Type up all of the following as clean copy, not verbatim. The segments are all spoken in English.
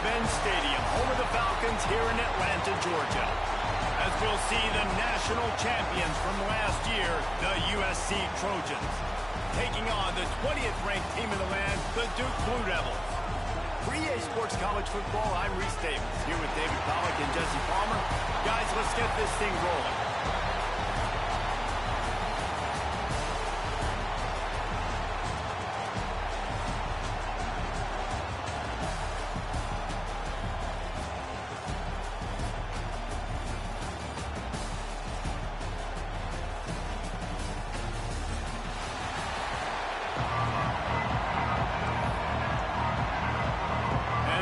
Mercedes-Benz Stadium, home of the Falcons here in Atlanta, Georgia. As we'll see the national champions from last year, the USC Trojans, taking on the 20th ranked team in the land, the Duke Blue Devils. For EA Sports College Football, I'm Reese Davis, here with David Pollack and Jesse Palmer. Guys, let's get this thing rolling.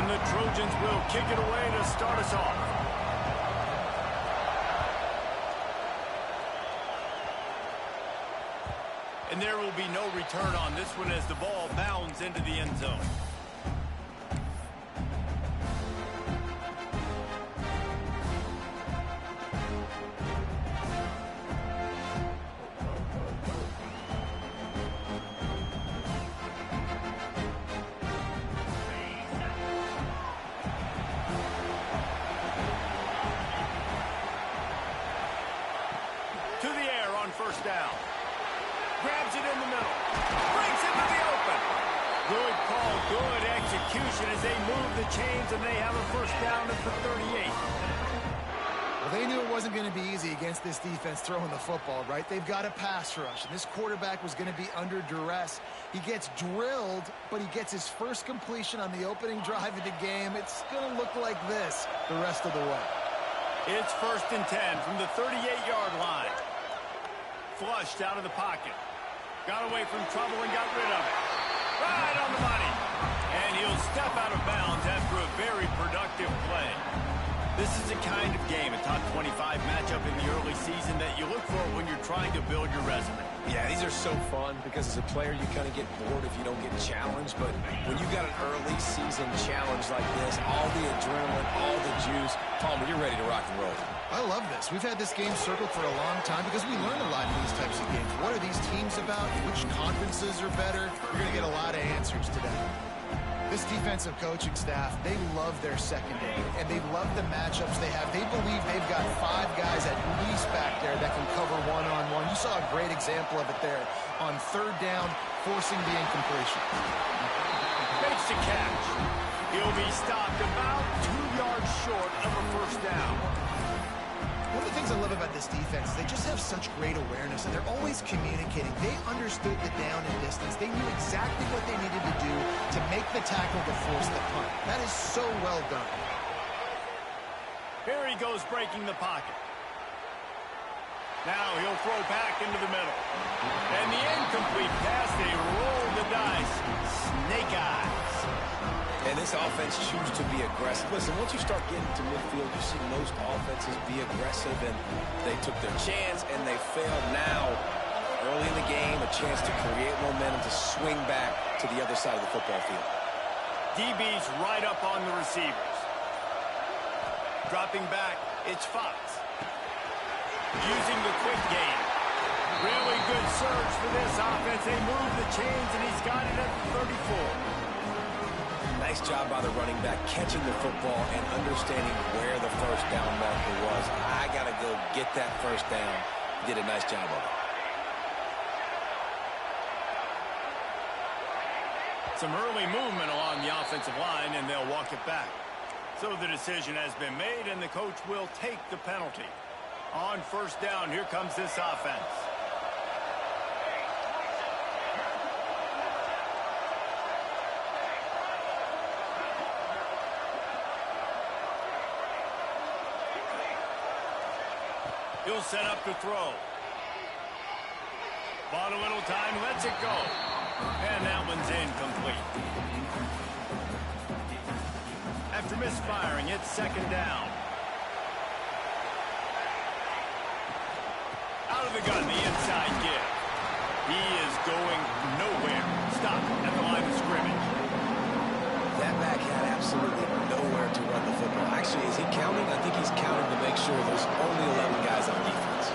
The Trojans will kick it away to start us off. And there will be no return on this one as the ball bounds into the end zone. To the air on first down. Grabs it in the middle. Brings it to the open. Good call, good execution as they move the chains and they have a first down at the 38. Well, they knew it wasn't going to be easy against this defense throwing the football, right? They've got a pass rush, and this quarterback was going to be under duress. He gets drilled, but he gets his first completion on the opening drive of the game. It's going to look like this the rest of the way. It's 1st and 10 from the 38-yard line. Flushed out of the pocket. Got away from trouble and got rid of it. Right on the money. And he'll step out of bounds after a very productive play. This is the kind of game, a top 25 matchup in the early season that you look for when you're trying to build your resume. Yeah, these are so fun because as a player you kind of get bored if you don't get challenged, but when you got an early season challenge like this, all the adrenaline, all the juice, Palmer, you're ready to rock and roll. I love this. We've had this game circled for a long time because we learn a lot in these types of games. What are these teams about? Which conferences are better? You're going to get a lot of answers today. This defensive coaching staff, they love their secondary, and they love the matchups they have. They believe they've got 5 guys at least back there that can cover one-on-one. You saw a great example of it there on 3rd down, forcing the incompletion. Makes the catch. He'll be stopped about 2 yards short of a first down. One of the things I love about this defense is they just have such great awareness, and they're always communicating. They understood the down and distance. They knew exactly what they needed to do to make the tackle to force the punt. That is so well done. Here he goes breaking the pocket. Now he'll throw back into the middle. And the incomplete pass, they roll the dice. Snake eyes. And this offense chooses to be aggressive. Listen, once you start getting to midfield, you see most offenses be aggressive, and they took their chance, and they failed now. Early in the game, a chance to create momentum to swing back to the other side of the football field. DB's right up on the receivers. Dropping back, it's Fox. Using the quick game. Really good surge for this offense. They move the chains, and he's got it at the 34. Nice job by the running back, catching the football and understanding where the first down marker was. I got to go get that first down. He did a nice job of it. Some early movement along the offensive line, and they'll walk it back. So the decision has been made, and the coach will take the penalty. On first down, here comes this offense. He'll set up to throw. Bought a little time, lets it go. And that one's incomplete. After misfiring, it's 2nd down. Out of the gun, the inside give. He is going nowhere. Stop at the line of scrimmage. That back had absolutely nowhere to run the football. Actually, is he counting? I think he's counting to make sure there's only 11 guys on defense.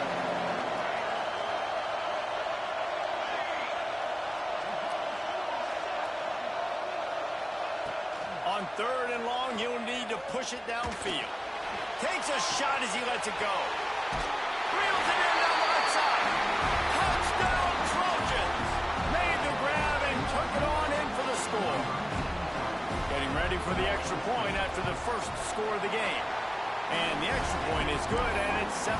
3rd and long, he'll need to push it downfield. Takes a shot as he lets it go. Reels it in down the right side. Touchdown Trojans. Made the grab and took it on in for the score. Getting ready for the extra point after the first score of the game. And the extra point is good, and it's 7-0.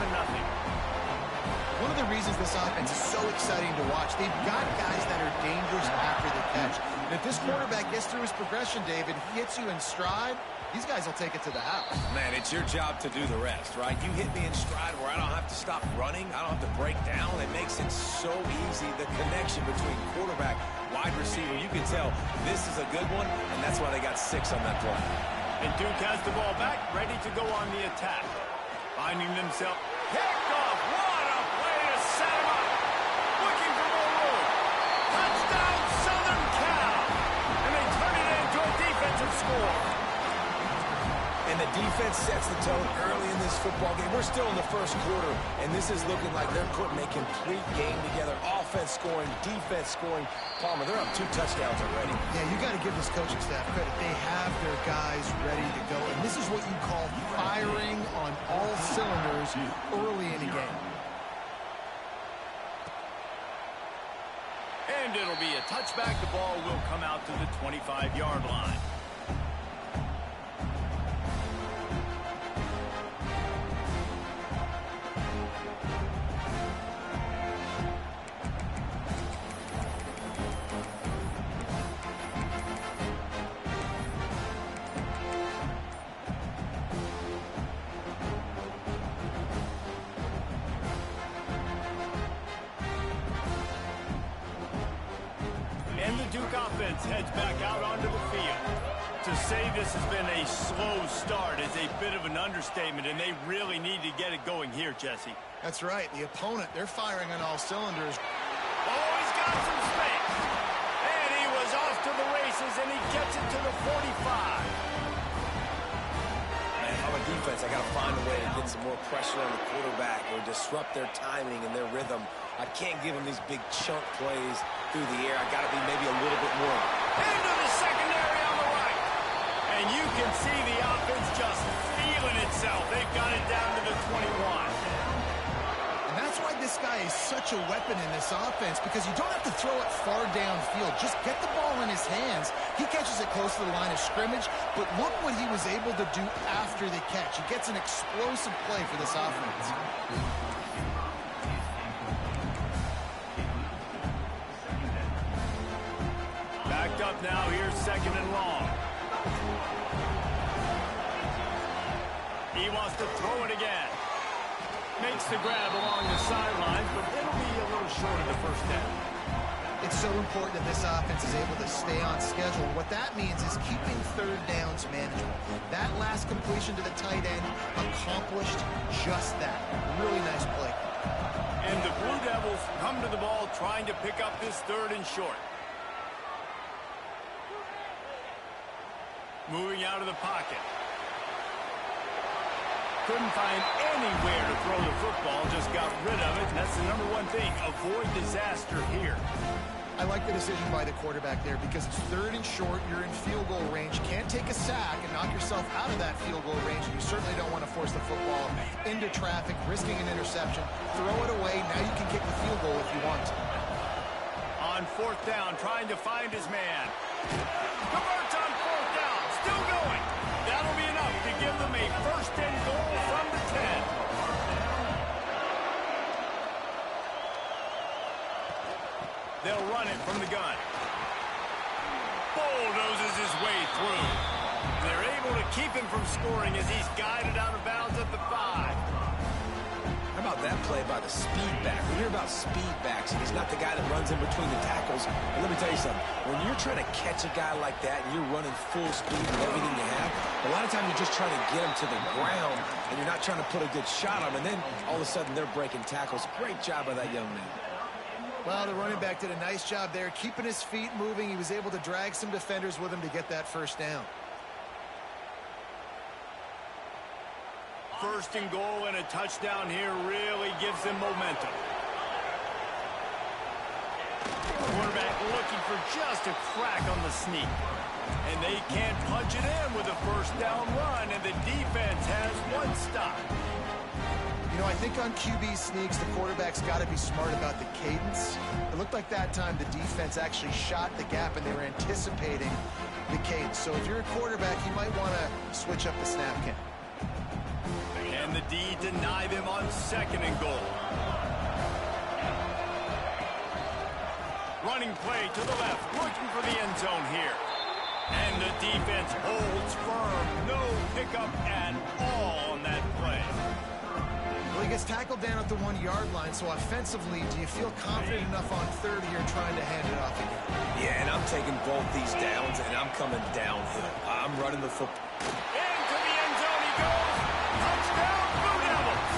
One of the reasons this offense is so exciting to watch, they've got guys that are dangerous after the catch. And if this quarterback gets through his progression, David, he hits you in stride, these guys will take it to the house. Man, it's your job to do the rest, right? You hit me in stride where I don't have to stop running. I don't have to break down. It makes it so easy, the connection between quarterback, wide receiver. You can tell this is a good one, and that's why they got 6 on that play. And Duke has the ball back, ready to go on the attack. Finding themselves picked off. What a play to set him up. Looking for more room. Touchdown, Southern Cal. And they turn it into a defensive score. And the defense sets the tone early in this football game. We're still in the first quarter, and this is looking like they're putting a complete game together. Offense scoring, defense scoring. Palmer, they're up 2 touchdowns already. Yeah, you got to give this coaching staff credit. They have their guys ready to go. And this is what you call firing on all cylinders early in a game. And it'll be a touchback. The ball will come out to the 25-yard line. And the Duke offense heads back out onto the field. To say this has been a slow start is a bit of an understatement, and they really need to get it going here, Jesse. That's right. The opponent, they're firing on all cylinders. Oh, he's got some space. And he was off to the races, and he gets it to the 45. Man, if I'm a defense, I got to find a way to get some more pressure on the quarterback or disrupt their timing and their rhythm. I can't give them these big chunk plays through the air. I got to be maybe a little bit more. Into the secondary on the right. And you can see the offense just feeling itself. They've got it down to the 21. And that's why this guy is such a weapon in this offense, because you don't have to throw it far downfield. Just get the ball in his hands. He catches it close to the line of scrimmage, but look what he was able to do after the catch. He gets an explosive play for this offense. Backed up now, here's 2nd and long. He wants to throw it again. Makes the grab along the sidelines, but it'll be a little short of the first down. It's so important that this offense is able to stay on schedule. What that means is keeping 3rd downs manageable. That last completion to the tight end accomplished just that. Really nice play. And the Blue Devils come to the ball trying to pick up this 3rd and short. Moving out of the pocket. Couldn't find anywhere to throw the football, just got rid of it. That's the #1 thing. Avoid disaster here. I like the decision by the quarterback there because it's 3rd and short. You're in field goal range. Can't take a sack and knock yourself out of that field goal range. And you certainly don't want to force the football into traffic, risking an interception. Throw it away. Now you can kick the field goal if you want to. On 4th down, trying to find his man. Converts on 4th down. Still going. That'll be enough to give them a 1st and goal from the 10. They'll run it from the gun. Bulldozes his way through. They're able to keep him from scoring as he's guided out of bounds at the 5. How about that play by the speed back? We hear about speed backs, and he's not the guy that runs in between the tackles. And let me tell you something. When you're trying to catch a guy like that and you're running full speed with everything you have, a lot of times you're just trying to get him to the ground, and you're not trying to put a good shot on him. And then all of a sudden they're breaking tackles. Great job by that young man. Well, the running back did a nice job there, keeping his feet moving. He was able to drag some defenders with him to get that 1st down. 1st and goal and a touchdown here really gives them momentum. Quarterback looking for just a crack on the sneak. And they can't punch it in with a first down run, and the defense has one stop. You know, I think on QB sneaks, the quarterback's got to be smart about the cadence. It looked like that time the defense actually shot the gap, and they were anticipating the cadence. So if you're a quarterback, you might want to switch up the snap count. And the D deny them on 2nd and goal. Running play to the left, looking for the end zone here. And the defense holds firm. No pickup at all on that play. Well, he gets tackled down at the 1-yard line, so offensively, do you feel confident enough on 3rd here trying to hand it off again? Yeah, and I'm taking both these downs, and I'm coming downhill. I'm running the football. Into the end zone he goes. Touchdown, Blue Devils.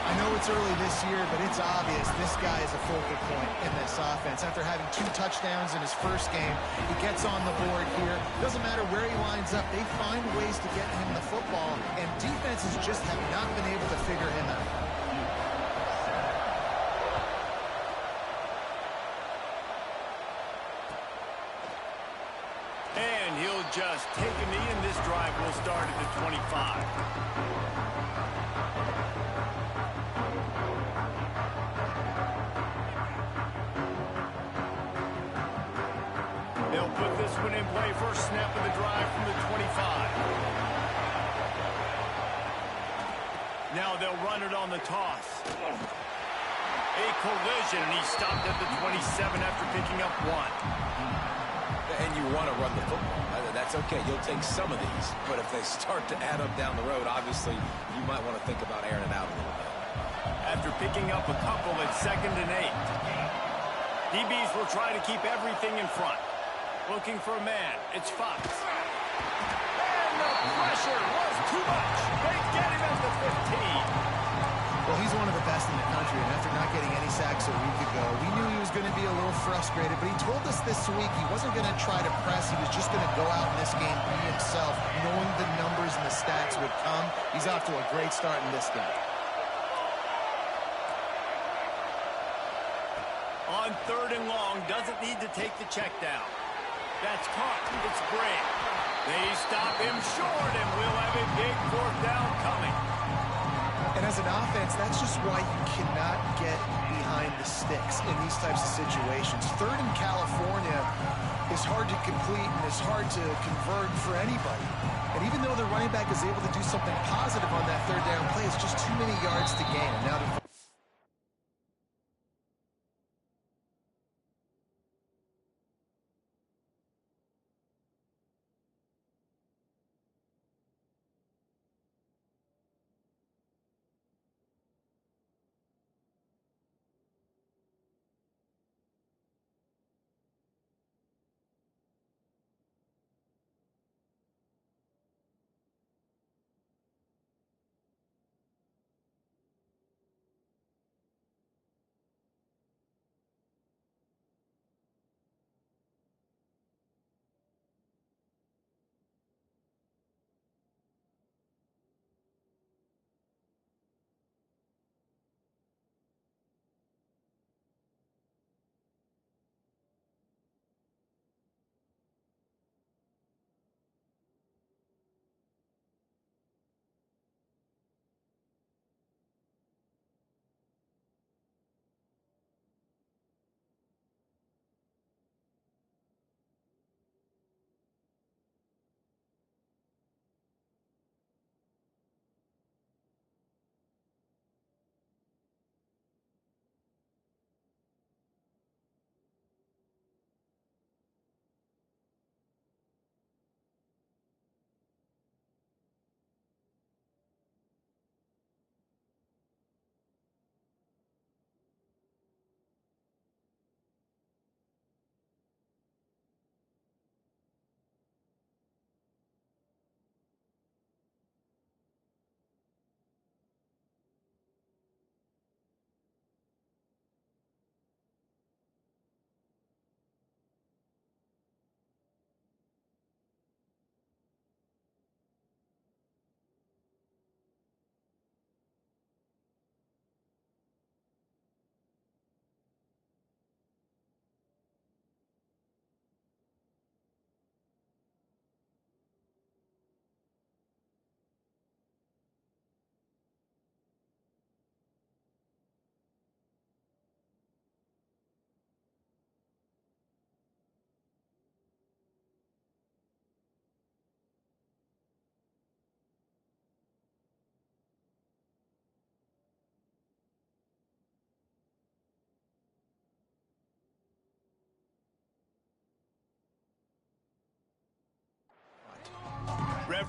I know it's early this year, but it's obvious this guy is a focal point in this offense. After having 2 touchdowns in his first game, he gets on the board here. Doesn't matter where he lines up, they find ways to get him the football, and defenses just have not been able to figure him out. And he'll just take a knee, and this drive will start at the 25. They'll put this one in play. First snap of the drive from the 25. Now they'll run it on the toss. A collision, and he stopped at the 27 after picking up 1. And you want to run the football. That's okay. You'll take some of these. But if they start to add up down the road, obviously, you might want to think about airing it out a little bit. After picking up a couple at 2nd and 8. DBs will try to keep everything in front. Looking for a man. It's Fox. And the pressure was too much. They get him at the 15. Well, he's one of the best in the country, and after not getting any sacks a week ago, we knew he was going to be a little frustrated, but he told us this week he wasn't going to try to press. He was just going to go out in this game, be himself, knowing the numbers and the stats would come. He's off to a great start in this game. On 3rd and long, doesn't need to take the check down. That's caught. It's Gray. They stop him short, and we'll have a big 4th down coming. And as an offense, that's just why you cannot get behind the sticks in these types of situations. 3rd in California is hard to complete and is hard to convert for anybody. And even though the running back is able to do something positive on that 3rd down play, it's just too many yards to gain. And now the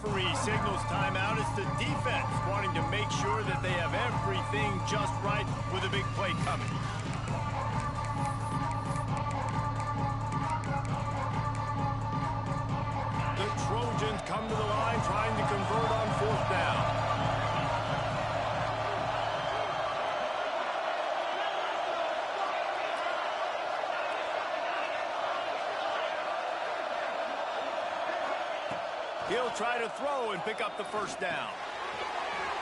referee signals timeout, it's the defense wanting to make sure that they have everything just right with a big play coming. The Trojans come to the line trying to convert on 4th down. He'll try to throw and pick up the 1st down.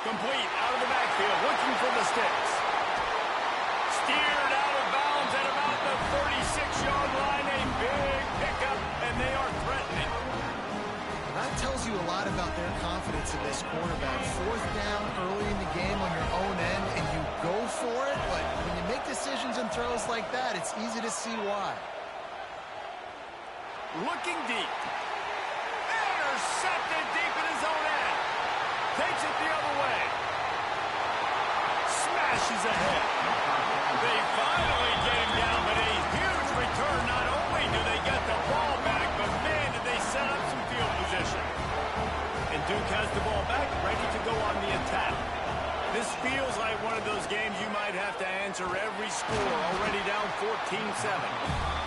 Complete out of the backfield, looking for the sticks. Steered out of bounds at about the 36-yard line. A big pickup, and they are threatening. That tells you a lot about their confidence in this quarterback. 4th down early in the game on your own end, and you go for it, but when you make decisions and throws like that, it's easy to see why. Looking deep. Intercepted deep in his own end. Takes it the other way. Smashes ahead. They finally get him down, but a huge return. Not only do they get the ball back, but man, did they set up some field position. And Duke has the ball back, ready to go on the attack. This feels like one of those games you might have to answer every score. Already down 14-7.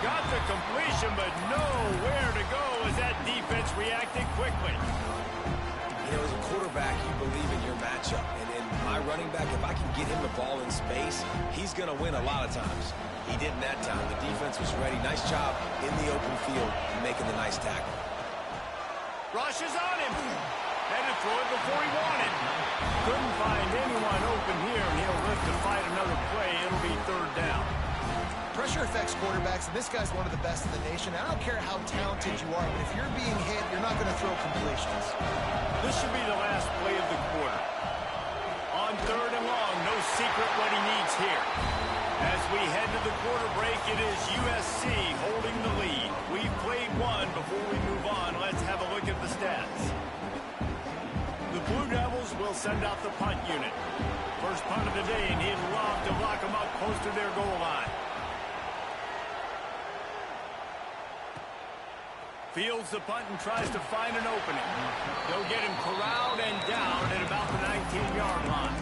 Got the completion, but nowhere to go as that defense reacted quickly. You know, as a quarterback, you believe in your matchup. And my running back, if I can get him the ball in space, he's going to win a lot of times. He didn't that time. The defense was ready. Nice job in the open field making the nice tackle. Rushes on him. Had to throw it before he wanted. Couldn't find anyone open here, and he'll live to fight another play. It'll be 3rd down. Pressure affects quarterbacks, and this guy's one of the best in the nation. I don't care how talented you are, but if you're being hit, you're not going to throw completions. This should be the last play of the quarter. On 3rd and long, no secret what he needs here. As we head to the quarter break, it is USC holding the lead. We've played one. Before we move on, let's have a look at the stats. The Blue Devils will send out the punt unit. First punt of the day, and he'd love to lock them up close to their goal line. Fields the punt and tries to find an opening. They'll get him corralled and down at about the 19-yard line.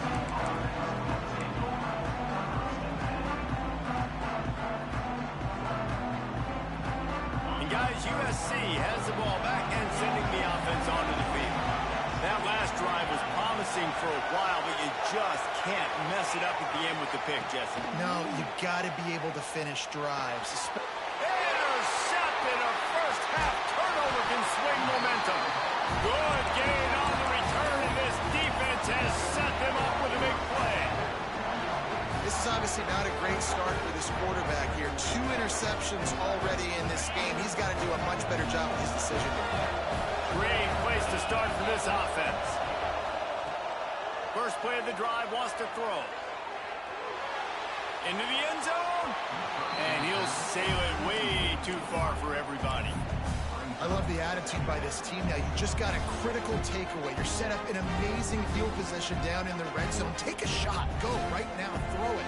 And guys, USC has the ball back and sending the offense onto the field. That last drive was promising for a while, but you just can't mess it up at the end with the pick, Jesse. No, you got to be able to finish drives. Intercepted. A first-half turnover can swing momentum. Good gain on the return, and this defense has set them up with a big play. This is obviously not a great start for this quarterback here. 2 interceptions already in this game. He's got to do a much better job with his decision. Great place to start for this offense. First play of the drive, wants to throw. Into the end zone. And he'll sail it way too far for everybody. I love the attitude by this team now. You just got a critical takeaway. You're set up in amazing field position down in the red zone. Take a shot. Go right now. Throw it.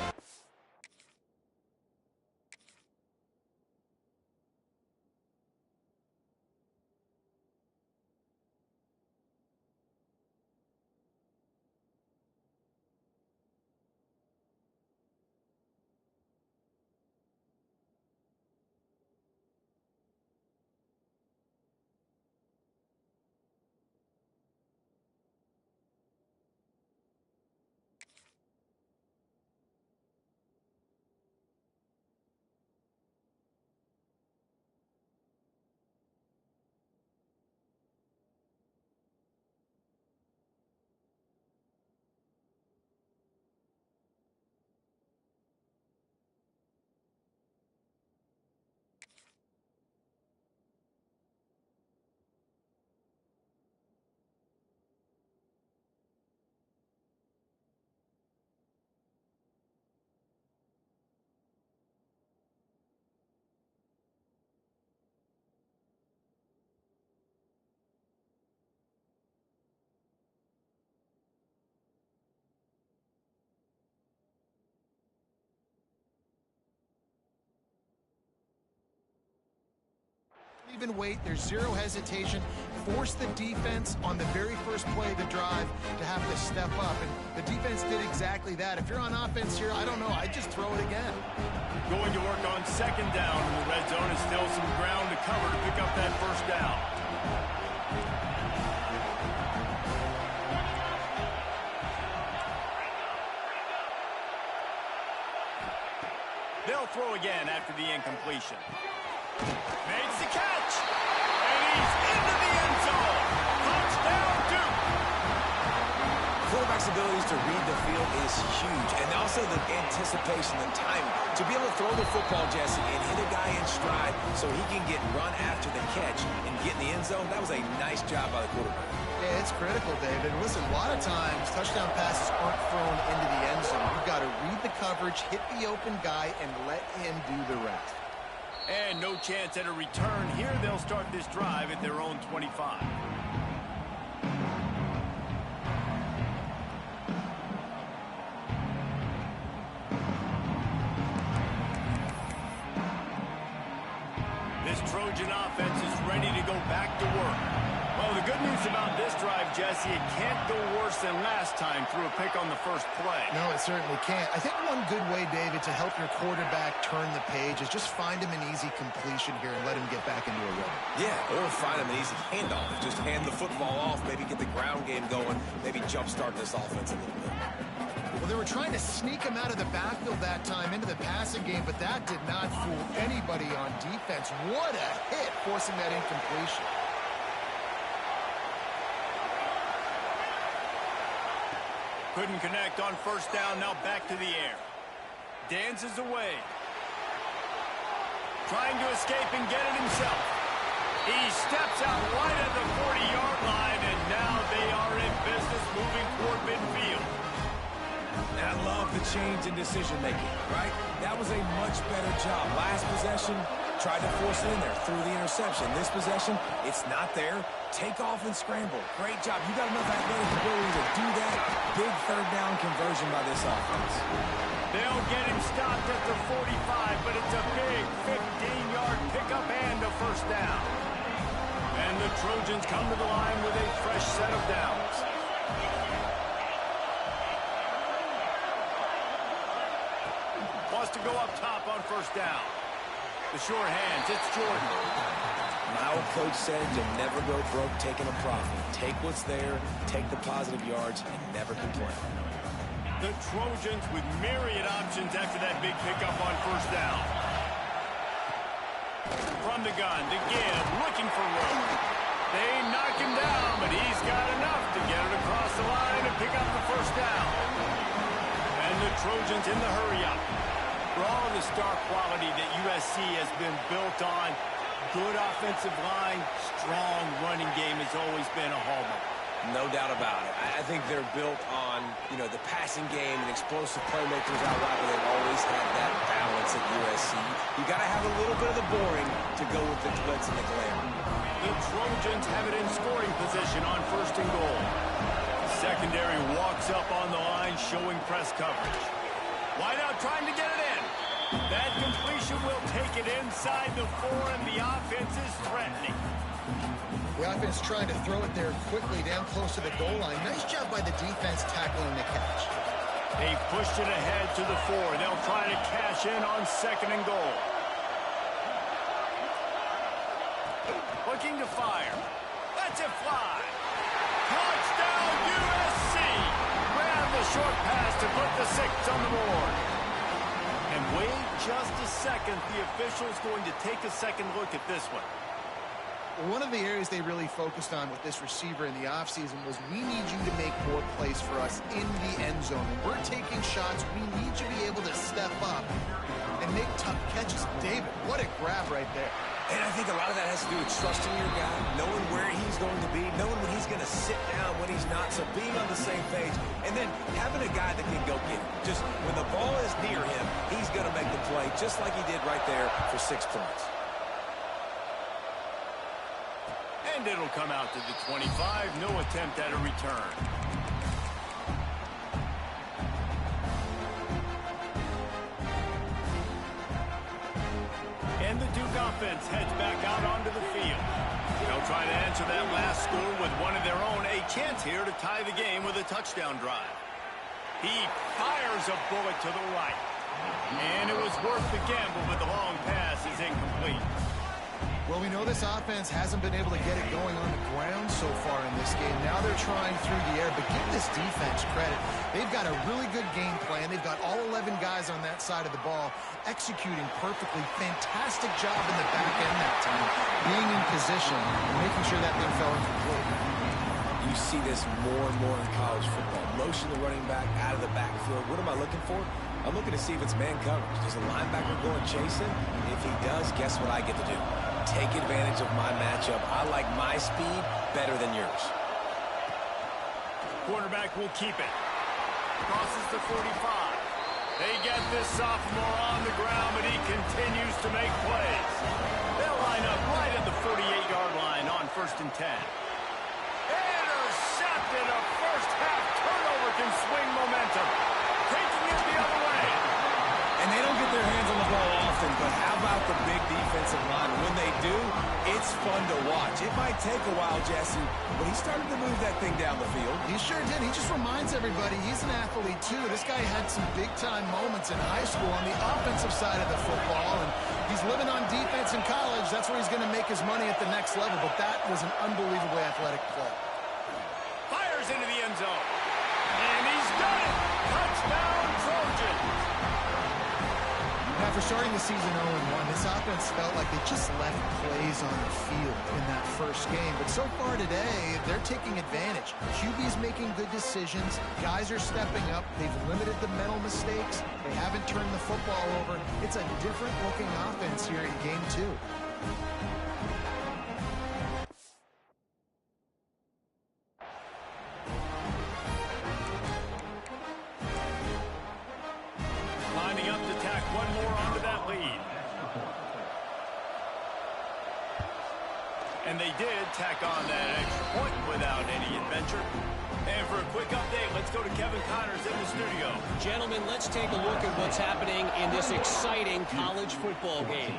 even wait. There's zero hesitation. Force the defense on the very first play of the drive to have to step up. And the defense did exactly that. If you're on offense here, I don't know. I'd just throw it again. Going to work on second down in the red zone is still some ground to cover to pick up that first down. They'll throw again after the incompletion. Makes the catch. And he's into the end zone. Touchdown, Duke. Quarterback's abilities to read the field is huge. And also the anticipation, the timing. To be able to throw the football, Jesse, and hit a guy in stride so he can get run after the catch and get in the end zone, that was a nice job by the quarterback. Yeah, it's critical, David. Listen, a lot of times touchdown passes aren't thrown into the end zone. You've got to read the coverage, hit the open guy, and let him do the rest. And no chance at a return here. They'll start this drive at their own 25. This Trojan offense is ready to go back to work. Well, the good news about this drive, Jesse, it can't go worse than last time through a pick on the first play. No, it certainly can't. I think one good way, David, to help your quarterback turn the page is just find him an easy completion here and let him get back into a rhythm. Yeah, or find him an easy handoff. Just hand the football off, maybe get the ground game going, maybe jumpstart this offense a little bit. Well, they were trying to sneak him out of the backfield that time into the passing game, but that did not fool anybody on defense. What a hit, forcing that incompletion. Couldn't connect on first down, now back to the air. Dances away. Trying to escape and get it himself. He steps out right at the 40-yard line, and now they are in business moving toward midfield. I love the change in decision-making, right? That was a much better job. Last possession, tried to force it in there, threw the interception. This possession, it's not there. Take off and scramble. Great job. You got enough athletic ability to do that. Big third down conversion by this offense. They'll get him stopped at the 45, but it's a big 15-yard pickup and a first down. And the Trojans come to the line with a fresh set of downs. Wants to go up top on first down. The short hands, it's Jordan. My old coach said you'll never go broke taking a profit. Take what's there, take the positive yards, and never complain. The Trojans with myriad options after that big pickup on first down. From the gun, the give, looking for room. They knock him down, but he's got enough to get it across the line and pick up the first down. And the Trojans in the hurry-up. For all the star quality that USC has been built on, good offensive line, strong running game has always been a hallmark. No doubt about it. I think they're built on, the passing game and explosive playmakers out wide, but they've always had that balance at USC. You got to have a little bit of the boring to go with the glitz and the glamour. The Trojans have it in scoring position on first and goal. The secondary walks up on the line, showing press coverage. Wideout trying to get it in. That completion will take it inside the 4, and the offense is threatening. The offense trying to throw it there quickly down close to the goal line. Nice job by the defense tackling the catch. They've pushed it ahead to the 4. They'll try to cash in on second and goal. Looking to fire. That's a fly. Touchdown USC. Grab the short pass to put the 6 on the board. And wait just a second. The official's going to take a second look at this one. One of the areas they really focused on with this receiver in the offseason was we need you to make more plays for us in the end zone. When we're taking shots, we need you to be able to step up and make tough catches. David, what a grab right there. And I think a lot of that has to do with trusting your guy, knowing where he's going to be, knowing when he's going to sit down, when he's not, so being on the same page, and then having a guy that can go get it. Just when the ball is near him, he's going to make the play, just like he did right there for 6 points. And it'll come out to the 25. No attempt at a return. And the Duke offense heads back out onto the field. They'll try to answer that last score with one of their own. A chance here to tie the game with a touchdown drive. He fires a bullet to the right. And it was worth the gamble, but the long pass is incomplete. Well, we know this offense hasn't been able to get it going on the ground so far in this game. Now they're trying through the air, but give this defense credit. They've got a really good game plan. They've got all 11 guys on that side of the ball executing perfectly. Fantastic job in the back end that time, being in position and making sure that thing fell incomplete. You see this more and more in college football. Motion the running back out of the backfield. What am I looking for? I'm looking to see if it's man coverage. Does a linebacker go and chase him? If he does, guess what I get to do? Take advantage of my matchup. I like my speed better than yours. Quarterback will keep it. Crosses the 45. They get this sophomore on the ground, but he continues to make plays. They'll line up right at the 48-yard line on 1st and 10. Intercepted. A first-half turnover can swing momentum. Taking it the other way. And they don't get their hands on the ball often, but how about the big defensive line? When they do, it's fun to watch. It might take a while, Jesse, but he started to move that thing down the field. He sure did. He just reminds everybody he's an athlete, too. This guy had some big-time moments in high school on the offensive side of the football, and he's living on defense in college. That's where he's going to make his money at the next level, but that was an unbelievably athletic play. Fires into the end zone. And he's done it. Touchdown, Trojans. After starting the season 0-1, this offense felt like they just left plays on the field in that first game. But so far today, they're taking advantage. QB's making good decisions. Guys are stepping up. They've limited the mental mistakes. They haven't turned the football over. It's a different-looking offense here in Game 2. Lining up to tack one more onto that lead. And they did tack on that extra point without any adventure. And for a quick update, let's go to Kevin Connors in the studio. Gentlemen, let's take a look at what's happening in this exciting college football game.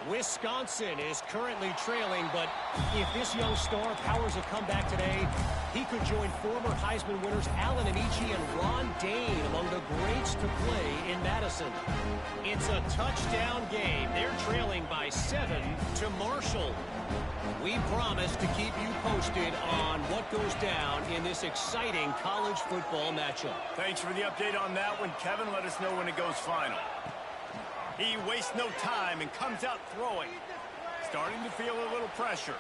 Wisconsin is currently trailing, but if this young star powers a comeback today, he could join former Heisman winners Allen Amici and Ron Dayne among the greats to play in Madison. It's a touchdown game. They're trailing by 7 to Marshall. We promise to keep you posted on what goes down in this exciting college football matchup. Thanks for the update on that one, Kevin. Let us know when it goes final. He wastes no time and comes out throwing. Starting to feel a little pressure.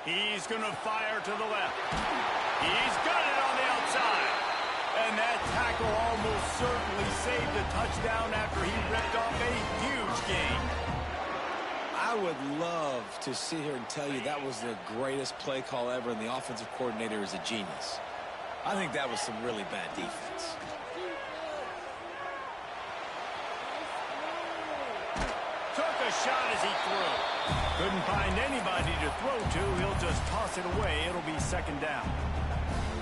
He's going to fire to the left. He's got it on the outside. And that tackle almost certainly saved a touchdown after he ripped off a huge gain. I would love to sit here and tell you that was the greatest play call ever, and the offensive coordinator is a genius. I think that was some really bad defense. Took a shot as he threw. Couldn't find anybody to throw to. He'll just toss it away. It'll be 2nd down.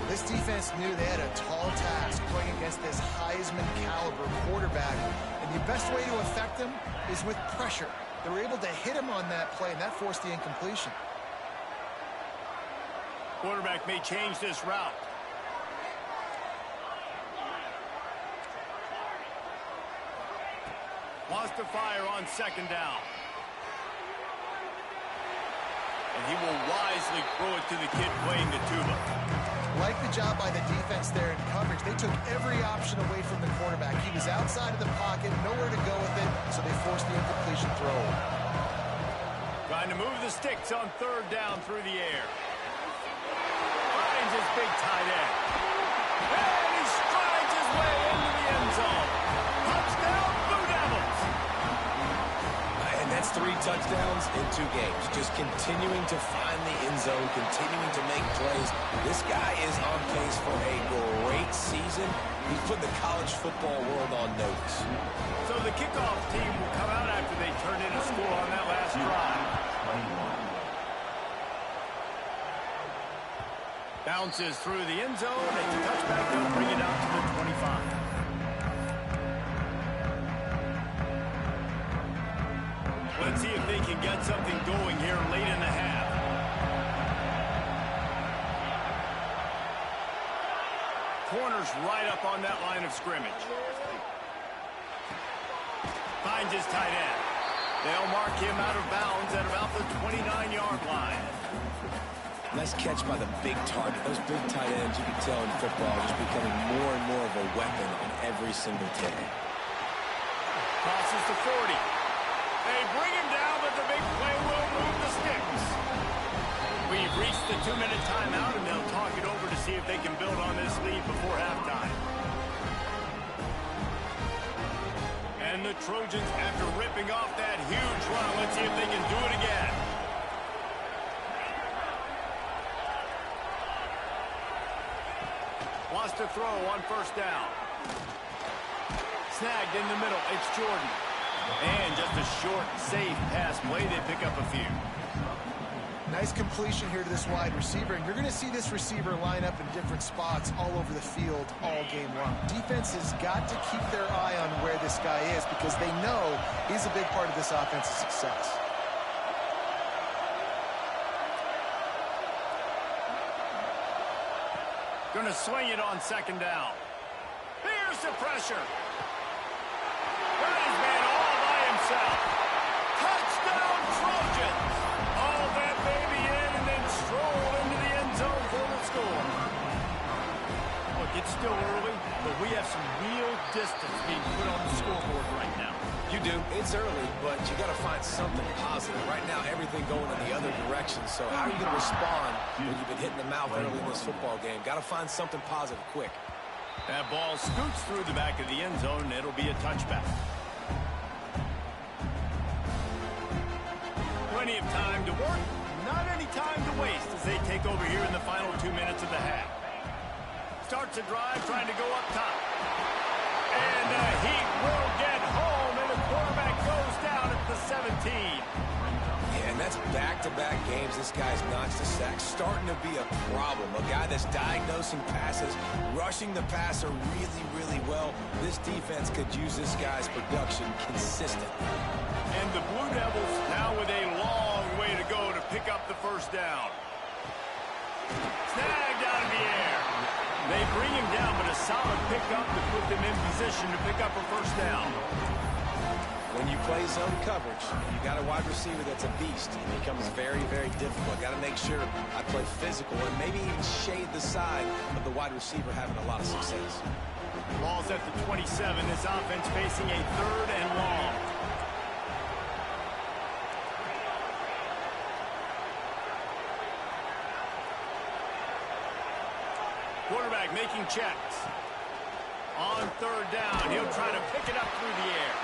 This defense knew they had a tall task playing against this Heisman caliber quarterback, and the best way to affect him is with pressure. They were able to hit him on that play, and that forced the incompletion. Quarterback may change this route. Wants to fire on 2nd down. And he will wisely throw it to the kid playing the tuba. Like the job by the defense there in coverage. They took every option away from the quarterback. He was outside of the pocket, nowhere to go with it, so they forced the incompletion throw. Trying to move the sticks on 3rd down through the air. Finds his big tight end. And he strides his way into the end zone. Touchdown, Blue Devils. And that's 3 touchdowns in 2 games. Just continuing to find the end zone, continuing to make plays. This guy is on pace for a great season. He's put the college football world on notice. So the kickoff team will come out after they turn in a score on that last drive. Bounces through the end zone. It's a touchback. They'll bring it out to the 25. Let's see if they can get something going here late in the half. Corner's right up on that line of scrimmage. Finds his tight end. They'll mark him out of bounds at about the 29-yard line. Nice catch by the big target. Those big tight ends, you can tell in football, just becoming more and more of a weapon on every single team. Crosses to 40. They bring him down, but the big play will move the sticks. We've reached the 2-minute timeout, and they'll talk it over to see if they can build on this lead before halftime. And the Trojans, after ripping off that huge run, let's see if they can do it again. Wants to throw on first down. Snagged in the middle. It's Jordan. And just a short, safe pass play. They pick up a few. Nice completion here to this wide receiver. And you're going to see this receiver line up in different spots all over the field all game long. Defense has got to keep their eye on where this guy is because they know he's a big part of this offense's success. Going to swing it on second down. Here's the pressure. Got his man all by himself. Touchdown, Trojans. All that baby in and then stroll into the end zone for the score. Look, it's still early, but we have some real distance being put on the scoreboard right now. You do. It's early, but you got to find something positive. Right now, everything going in the other direction. So how are you going to respond when you've been hitting the mouth early in this football game? Got to find something positive quick. That ball scoots through the back of the end zone, and it'll be a touchback. Plenty of time to work, not any time to waste as they take over here in the final 2 minutes of the half. Starts a drive, trying to go up top. And the Heat will get home, and the quarterback goes down at the 17. Yeah, and that's back-to-back games. This guy's notched a sack. Starting to be a problem. A guy that's diagnosing passes, rushing the passer really, really well. This defense could use this guy's production consistently. And the Blue Devils now with a long way to go to pick up the first down. Snagged out of the air. They bring him down, but a solid pickup to put them in position to pick up a first down. When you play zone coverage, you got a wide receiver that's a beast. It becomes very, very difficult. Got to make sure I play physical and maybe even shade the side of the wide receiver having a lot of success. Ball's at the 27. This offense facing a 3rd and long. Quarterback making checks. On 3rd down, he'll try to pick it up through the air.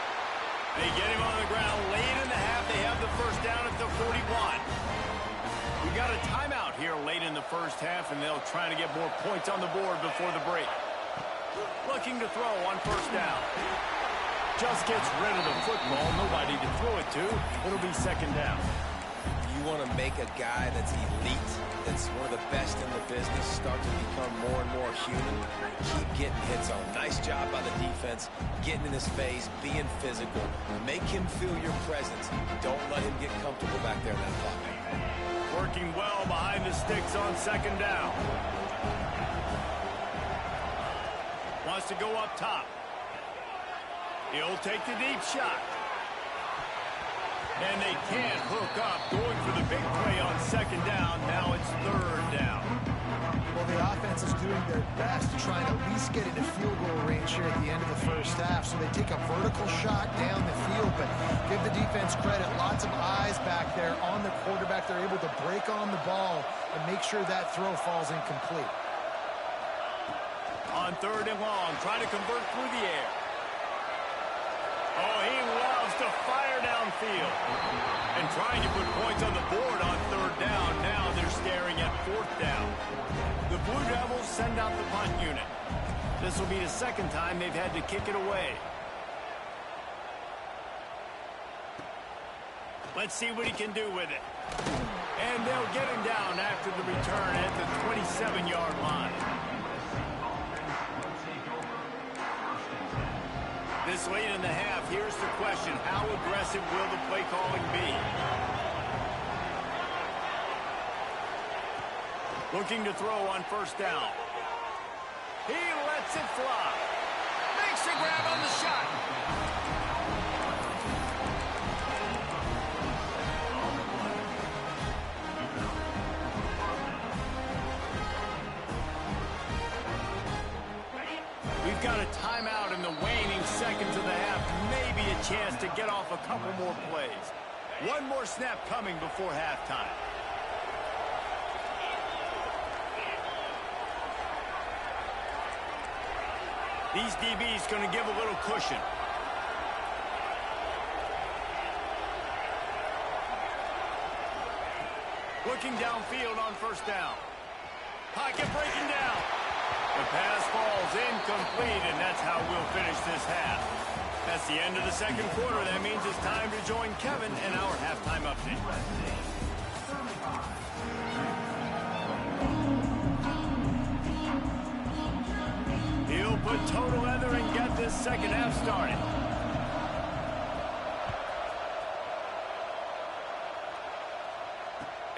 They get him on the ground late in the half. They have the first down at the 41. We got a timeout here late in the first half, and they'll try to get more points on the board before the break. Looking to throw on first down. Just gets rid of the football. Nobody to throw it to. It'll be second down. You want to make a guy that's elite, that's one of the best in the business, start to become more and more human. Keep getting hits on. Nice job by the defense, getting in his face, being physical. Make him feel your presence. Don't let him get comfortable back there in that pocket. Working well behind the sticks on second down. Wants to go up top. He'll take the deep shot. And they can't hook up, going for the big play on second down. Now it's 3rd down. Well, the offense is doing their best to try and at least get into field goal range here at the end of the first half. So they take a vertical shot down the field, but give the defense credit. Lots of eyes back there on the quarterback. They're able to break on the ball and make sure that throw falls incomplete. On 3rd and long, trying to convert through the air. Oh, he loves to fire downfield. And trying to put points on the board on 3rd down. Now they're staring at 4th down. The Blue Devils send out the punt unit. This will be the second time they've had to kick it away. Let's see what he can do with it. And they'll get him down after the return at the 27-yard line. This late in the half, here's the question. How aggressive will the play calling be? Looking to throw on first down. He lets it fly. Makes a grab on the shot. We've got a timeout in the waning seconds of the half. Maybe a chance to get off a couple more plays. One more snap coming before halftime. These DBs going to give a little cushion. Looking downfield on first down. Pocket breaking down. The pass falls incomplete, and that's how we'll finish this half. That's the end of the second quarter. That means it's time to join Kevin in our halftime update. He'll put total leather and get this second half started.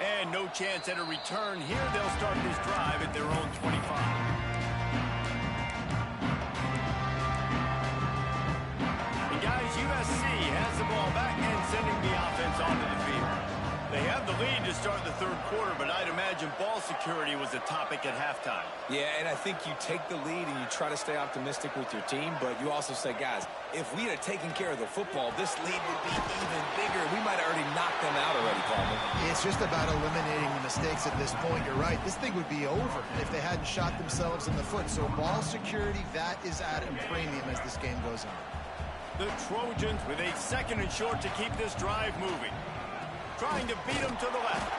And no chance at a return here. They'll start this drive at their own 25. USC has the ball back and sending the offense onto the field. They have the lead to start the third quarter, but I'd imagine ball security was a topic at halftime. Yeah, and I think you take the lead and you try to stay optimistic with your team, but you also say, guys, if we had taken care of the football, this lead would be even bigger. We might have already knocked them out already, Palmer. It's just about eliminating the mistakes at this point. You're right. This thing would be over if they hadn't shot themselves in the foot. So ball security, that is at a premium as this game goes on. The Trojans with a second and short to keep this drive moving. Trying to beat them to the left.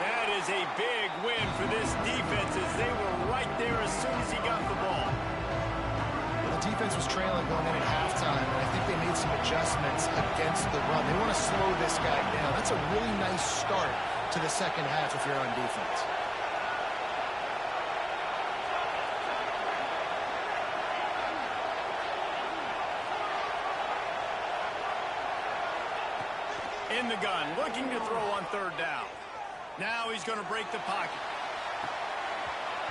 That is a big win for this defense as they were right there as soon as he got the ball. Well, the defense was trailing going in at halftime, and I think they made some adjustments against the run. They want to slow this guy down. That's a really nice start to the second half if you're on defense. In the gun, looking to throw on third down. Now he's going to break the pocket.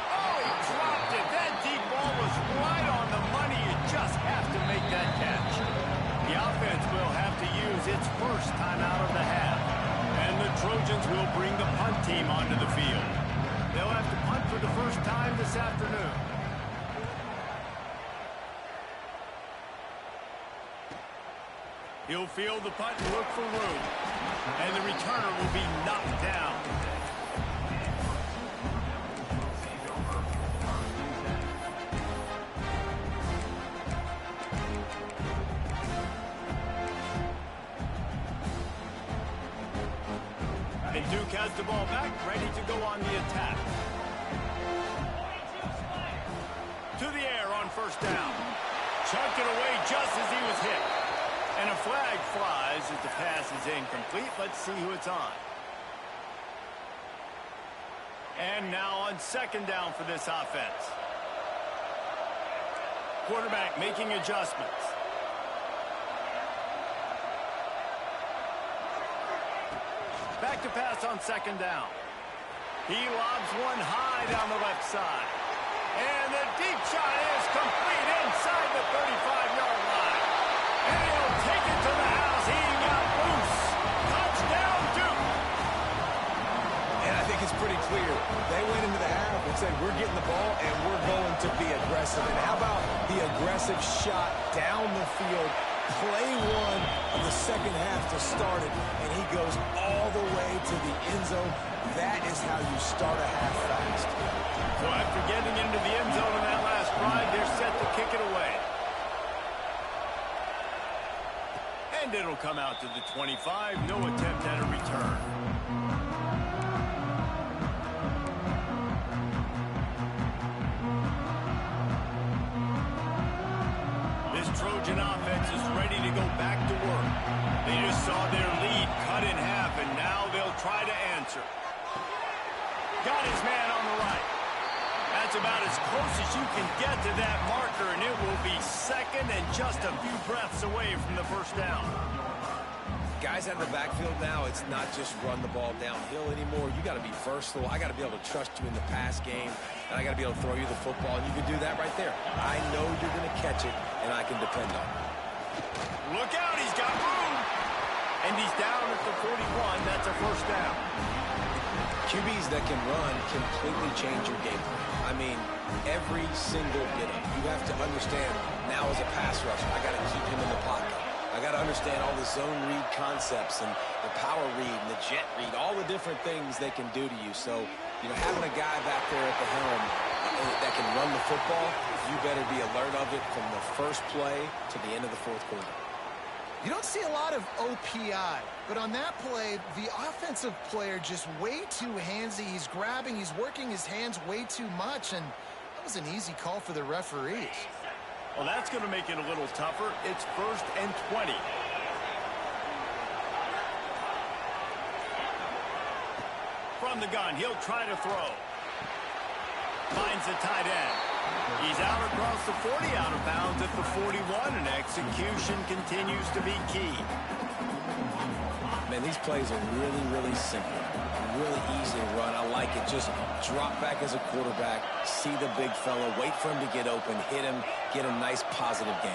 Oh, he dropped it. That deep ball was right on the money. You just have to make that catch. The offense will have to use its first timeout of the half. And the Trojans will bring the punt team onto the field. They'll have to punt for the first time this afternoon. He'll field the punt and look for room. And the returner will be knocked down. And Duke has the ball back, ready to go on the attack. To the air on first down. Chucked it away just as he was hit. And a flag flies as the pass is incomplete. Let's see who it's on. And now on second down for this offense. Quarterback making adjustments. Back to pass on second down. He lobs one high down the left side. And the deep shot is complete inside the 35-yard line. And he'll take it to the house. He got loose. Touchdown, Duke. And I think it's pretty clear. They went into the half and said, we're getting the ball and we're going to be aggressive. And how about the aggressive shot down the field? Play one of the second half to start it. And he goes all the way to the end zone. That is how you start a half fast. So after getting into the end zone in that last drive, they're set to kick it away. And it'll come out to the 25. No attempt at a return. This Trojan offense is ready to go back to work. They just saw their lead cut in half, and now they'll try to answer. Got his man on the right. That's about as as close as you can get to that marker, and it will be second and just a few breaths away from the first down. Guys out of the backfield now, it's not just run the ball downhill anymore. You got to be versatile. I got to be able to trust you in the pass game, and I got to be able to throw you the football, and you can do that right there. I know you're going to catch it, and I can depend on it. Look out, he's got room. And he's down at the 41. That's a first down. QBs that can run completely change your game plan. I mean, every single bit of it. You have to understand now as a pass rusher, I got to keep him in the pocket. I got to understand all the zone read concepts and the power read and the jet read, all the different things they can do to you. So, having a guy back there at the helm that can run the football, you better be alert of it from the first play to the end of the fourth quarter. You don't see a lot of OPI, but on that play, the offensive player just way too handsy. He's grabbing, he's working his hands way too much, and that was an easy call for the referees. Well, that's going to make it a little tougher. It's 1st and 20. From the gun, he'll try to throw. Finds the tight end. He's out across the 40, out of bounds at the 41, and execution continues to be key. Man, these plays are really, really simple. Really easy to run. I like it. Just drop back as a quarterback, see the big fella, wait for him to get open, hit him, get a nice positive gain.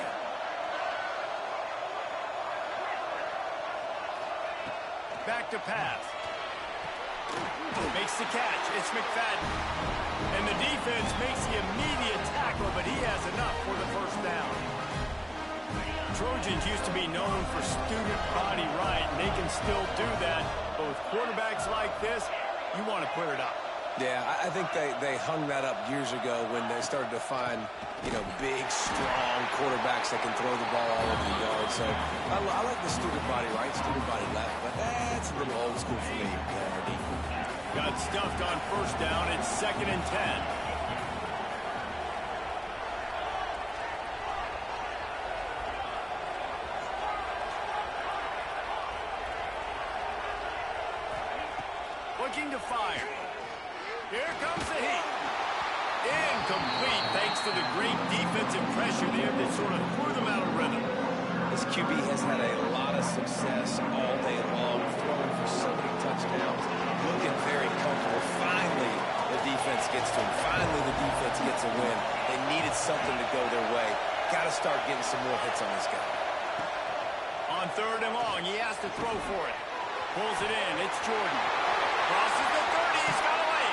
Back to pass. Makes the catch. It's McFadden. And the defense makes the immediate tackle, but he has enough for the first down. Trojans used to be known for student body right, and they can still do that. But with quarterbacks like this, you want to put it up. Yeah, I think they hung that up years ago when they started to find, big, strong quarterbacks that can throw the ball all over the yard. So I like the student body right, student body left, but that's a little old school for me, RD. Got stuffed on first down. It's 2nd and 10. Looking to fire. Here comes the heat. Incomplete thanks to the great defensive pressure there that sort of threw them out of rhythm. This QB has had a lot of success all day long, throwing for so many touchdowns, looking very comfortable. Finally, the defense gets to him. Finally, the defense gets a win. They needed something to go their way. Got to start getting some more hits on this guy. On 3rd and long, he has to throw for it. Pulls it in. It's Jordan. Crosses the 30. He's got away.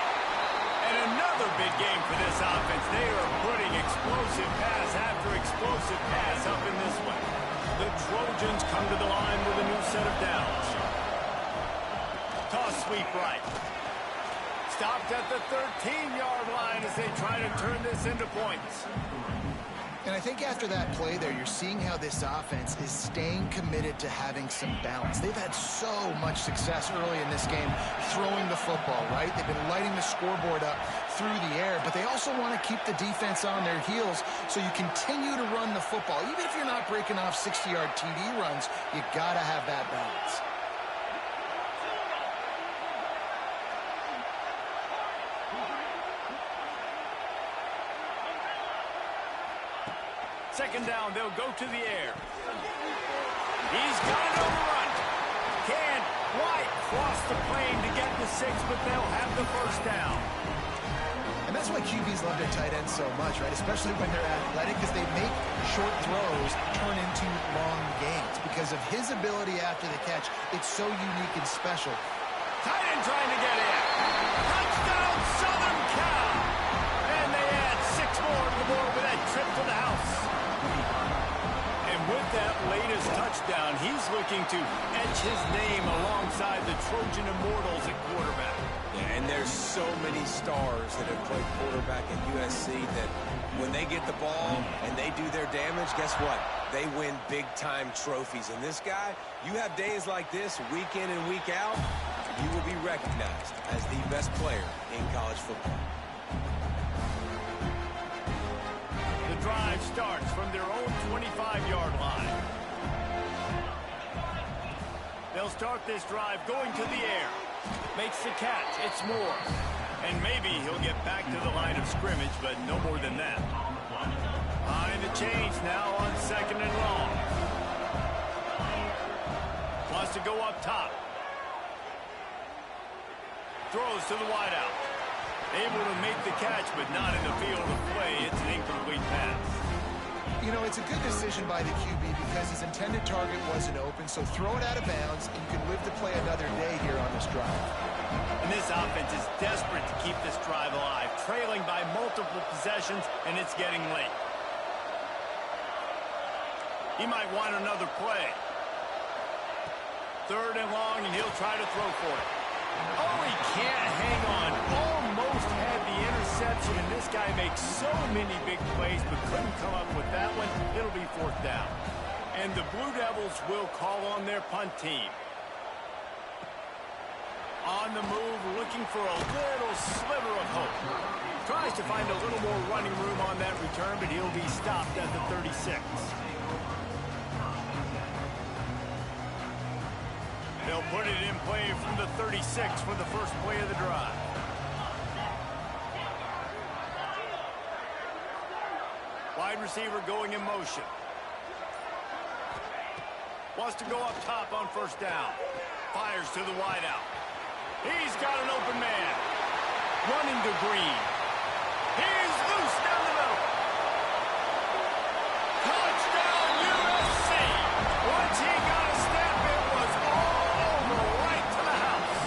And another big game for this offense. They are putting explosive pass after explosive pass up in this one. The Trojans come to the line with a new set of downs. Toss sweep right. Stopped at the 13-yard line as they try to turn this into points. And I think after that play there, you're seeing how this offense is staying committed to having some balance. They've had so much success early in this game throwing the football, right? They've been lighting the scoreboard up through the air, but they also want to keep the defense on their heels, so you continue to run the football. Even if you're not breaking off 60-yard TD runs, you got to have that balance. Second down, they'll go to the air. He's got it overrun. Can White cross the plane to get the 6, but they'll have the first down. And that's why QBs love their tight ends so much, right? Especially when they're athletic, because they make short throws turn into long gains. Because of his ability after the catch, it's so unique and special. Tight end trying to get in. Touchdown, Southern Cal. And they add 6 more to the board with that trip to the house. And with that latest touchdown, he's looking to etch his name alongside the Trojan Immortals at quarterback. Yeah, and there's so many stars that have played quarterback at USC that when they get the ball and they do their damage, guess what? They win big-time trophies. And this guy, you have days like this, week in and week out, you will be recognized as the best player in college football. The drive starts from their own 25-yard line. They'll start this drive going to the air. Makes the catch. It's Moore. And maybe he'll get back to the line of scrimmage, but no more than that. Behind the chains now on 2nd and long. Wants to go up top. Throws to the wideout. Able to make the catch, but not in the field of play. It's an incomplete pass. You know, it's a good decision by the QB because his intended target wasn't open, so throw it out of bounds, and you can live to play another day here on this drive. And this offense is desperate to keep this drive alive, trailing by multiple possessions, and it's getting late. He might want another play. 3rd and long, and he'll try to throw for it. Oh, he can't hang on. Almost had the interception, and this guy makes so many big plays, but couldn't come up with that one. It'll be 4th down. And the Blue Devils will call on their punt team. On the move, looking for a little sliver of hope. Tries to find a little more running room on that return, but he'll be stopped at the 36. They'll put it in play from the 36 for the first play of the drive. Wide receiver going in motion. Wants to go up top on 1st down. Fires to the wideout. He's got an open man. Running to Green. He's loose down the middle. Touchdown USC. Once he got a step, it was all over right to the house.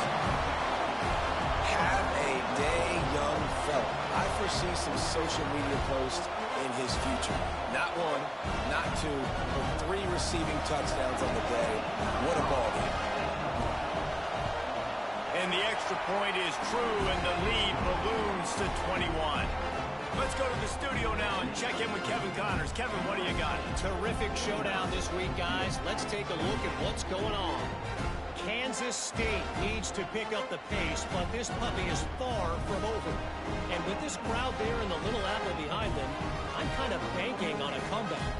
Have a day, young fella. I foresee some social media posts in his future. Not 1, not 2, but 3 receiving touchdowns on the day. What a ball game. And the extra point is true, and the lead balloons to 21. Let's go to the studio now and check in with Kevin Connors. Kevin, what do you got? Terrific showdown this week, guys. Let's take a look at what's going on. Kansas State needs to pick up the pace, but this puppy is far from over. And with this crowd there and the Little Apple behind them, I'm kind of banking on a comeback.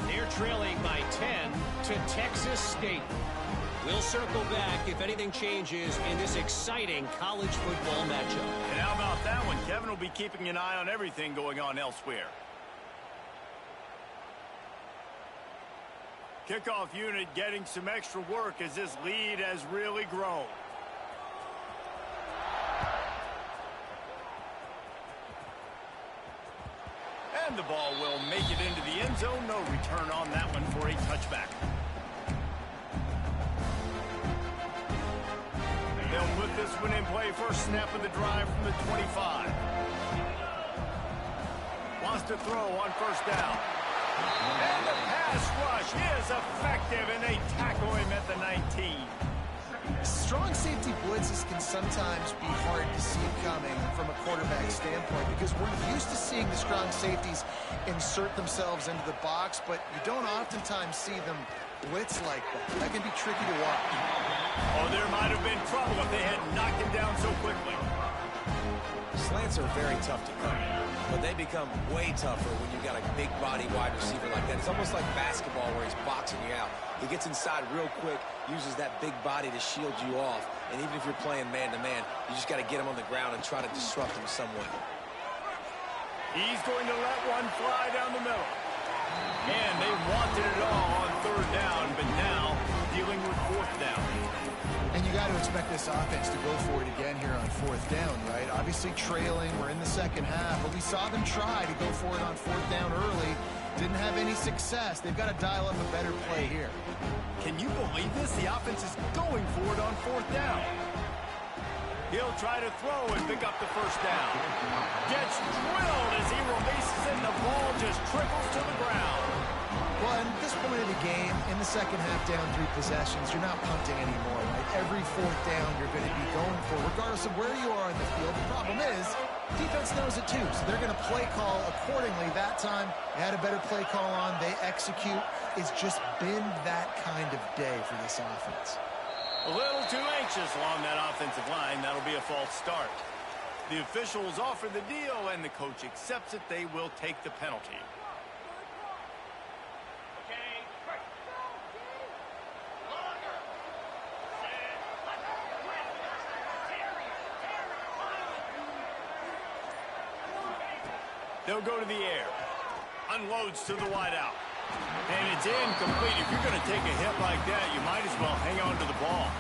They're trailing by 10 to Texas State. We'll circle back if anything changes in this exciting college football matchup. And how about that one? Kevin will be keeping an eye on everything going on elsewhere. Kickoff unit getting some extra work as this lead has really grown. And the ball will make it into the end zone. No return on that one for a touchback. They'll put this one in play. First snap of the drive from the 25. Wants to throw on 1st down. And the pass rush is effective, and they tackle him at the 19. Strong safety blitzes can sometimes be hard to see coming from a quarterback standpoint because we're used to seeing the strong safeties insert themselves into the box, but you don't oftentimes see them blitz like that. That can be tricky to watch. Oh, there might have been trouble if they had knocked him down so quickly. Slants are very tough to cover, but they become way tougher when you've got a big body wide receiver like that. It's almost like basketball where he's boxing you out. He gets inside real quick, uses that big body to shield you off, and even if you're playing man-to-man, you just got to get him on the ground and try to disrupt him some way. He's going to let one fly down the middle. And they wanted it all on 3rd down, but now dealing with 4th down. And you got to expect this offense to go for it again here on 4th down, right? Obviously trailing, we're in the 2nd half, but we saw them try to go for it on 4th down early. Didn't have any success. They've got to dial up a better play here. Can you believe this? The offense is going for it on 4th down. He'll try to throw and pick up the 1st down. Gets drilled as he releases it, and the ball just trickles to the ground. Well, at this point of the game, in the 2nd half, down 3 possessions, you're not punting anymore, right? Every 4th down you're going to be going for, regardless of where you are in the field. The problem is, defense knows it too, so they're going to play call accordingly. That time, they had a better play call on. They execute. It's just been that kind of day for this offense. A little too anxious along that offensive line. That'll be a false start. The officials offer the deal, and the coach accepts it. They will take the penalty. They'll go to the air. Unloads to the wideout. And it's incomplete. If you're going to take a hit like that, you might as well hang on to the ball.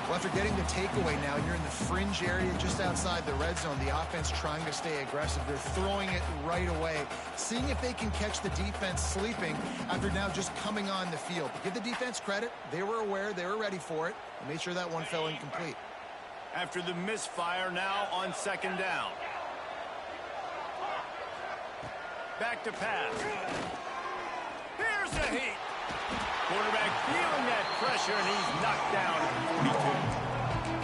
Well, after getting the takeaway now, you're in the fringe area just outside the red zone. The offense trying to stay aggressive. They're throwing it right away, seeing if they can catch the defense sleeping after now just coming on the field. But give the defense credit. They were aware. They were ready for it. And made sure that one fell incomplete. After the misfire, now on second down. Back to pass. Here's the heat. Quarterback feeling that pressure, and he's knocked down at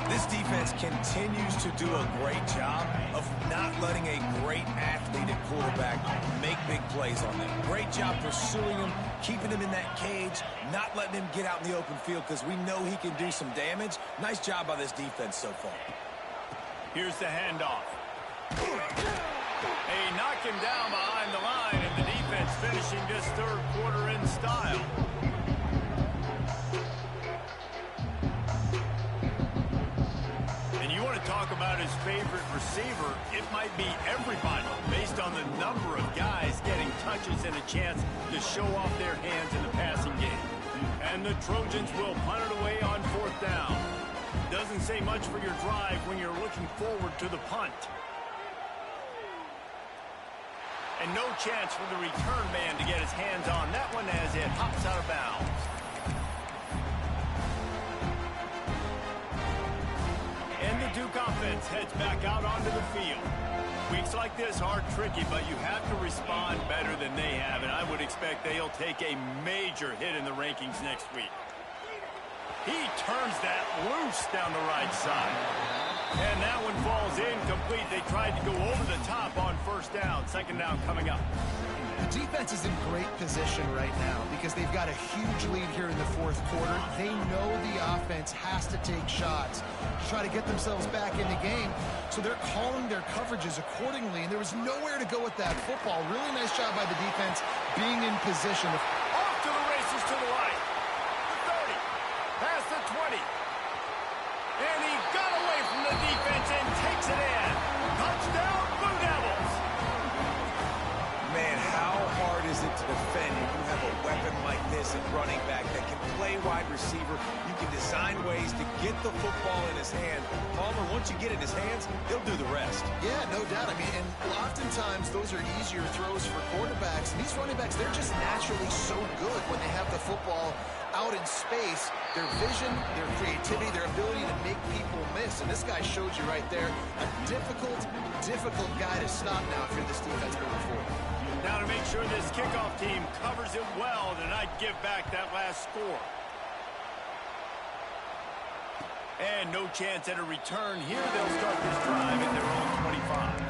42. This defense continues to do a great job of not letting a great athlete at quarterback make big plays on them. Great job pursuing him, keeping him in that cage, not letting him get out in the open field because we know he can do some damage. Nice job by this defense so far. Here's the handoff. They knock him down behind the line, and the defense finishing this third quarter in style. And you want to talk about his favorite receiver, it might be everybody, based on the number of guys getting touches and a chance to show off their hands in the passing game. And the Trojans will punt it away on fourth down. Doesn't say much for your drive when you're looking forward to the punt. And no chance for the return man to get his hands on that one as it hops out of bounds. And the Duke offense heads back out onto the field. Weeks like this are tricky, but you have to respond better than they have, and I would expect they'll take a major hit in the rankings next week. He turns that loose down the right side. And that one falls incomplete. They tried to go over the top on first down. Second down coming up. The defense is in great position right now because they've got a huge lead here in the fourth quarter. They know the offense has to take shots to try to get themselves back in the game. So they're calling their coverages accordingly, and there was nowhere to go with that football. Really nice job by the defense being in position. Off to the races to the right. The 30. Past the 20. And he got away from the defense and takes it in. Touchdown, Blue Devils. Man, how hard is it to defend when you have a weapon like this at running back that can play wide receiver? You can design ways to get the football in his hand. Palmer, once you get it in his hands, he'll do the rest. Yeah, no doubt. I mean, and oftentimes those are easier throws for quarterbacks. And these running backs, they're just naturally so good when they have the football out in space. Their vision, their creativity, their ability to make people miss. And this guy showed you right there a difficult guy to stop now if you're this defense moving forward. Now to make sure this kickoff team covers it well to not give back that last score. And no chance at a return here. They'll start this drive at their own 25.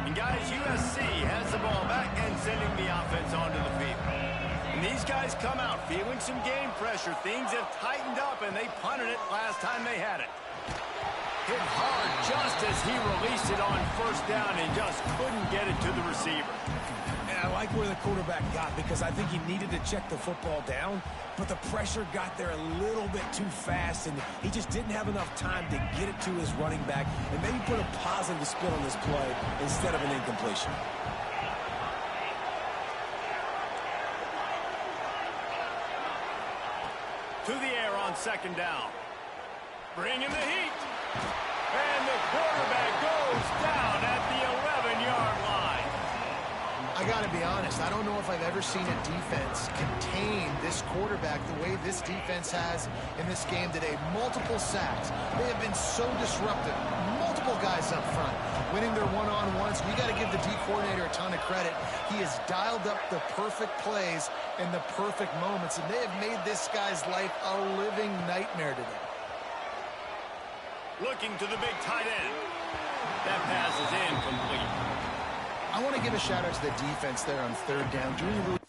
And guys, USC has the ball back and sending the offense onto the field. And these guys come out feeling some game pressure. Things have tightened up, and they punted it last time they had it. Hit hard just as he released it on first down and just couldn't get it to the receiver. And I like where the quarterback got because I think he needed to check the football down, but the pressure got there a little bit too fast, and he just didn't have enough time to get it to his running back and maybe put a positive spin on this play instead of an incompletion. To the air on second down. Bringing the heat. And the quarterback goes down at the 11-yard line. I got to be honest, I don't know if I've ever seen a defense contain this quarterback the way this defense has in this game today. Multiple sacks. They have been so disruptive. Multiple guys up front winning their one-on-ones. We got to give the D coordinator a ton of credit. He has dialed up the perfect plays in the perfect moments, and they have made this guy's life a living nightmare today. Looking to the big tight end. That pass is incomplete. I want to give a shout-out to the defense there on third down. Doing a really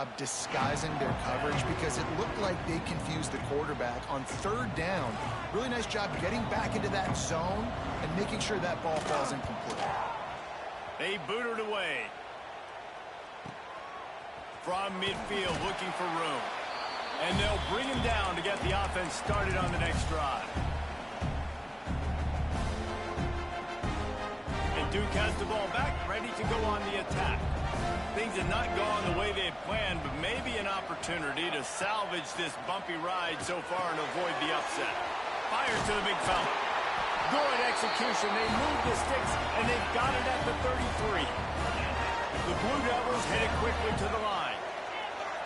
job disguising their coverage because it looked like they confused the quarterback on third down. Really nice job getting back into that zone and making sure that ball falls incomplete. They boot it away. From midfield looking for room. And they'll bring him down to get the offense started on the next drive. And Duke has the ball back, ready to go on the attack. Things have not gone the way they planned, but maybe an opportunity to salvage this bumpy ride so far and avoid the upset. Fires to the big fella. Good execution. They move the sticks, and they've got it at the 33. The Blue Devils headed quickly to the line.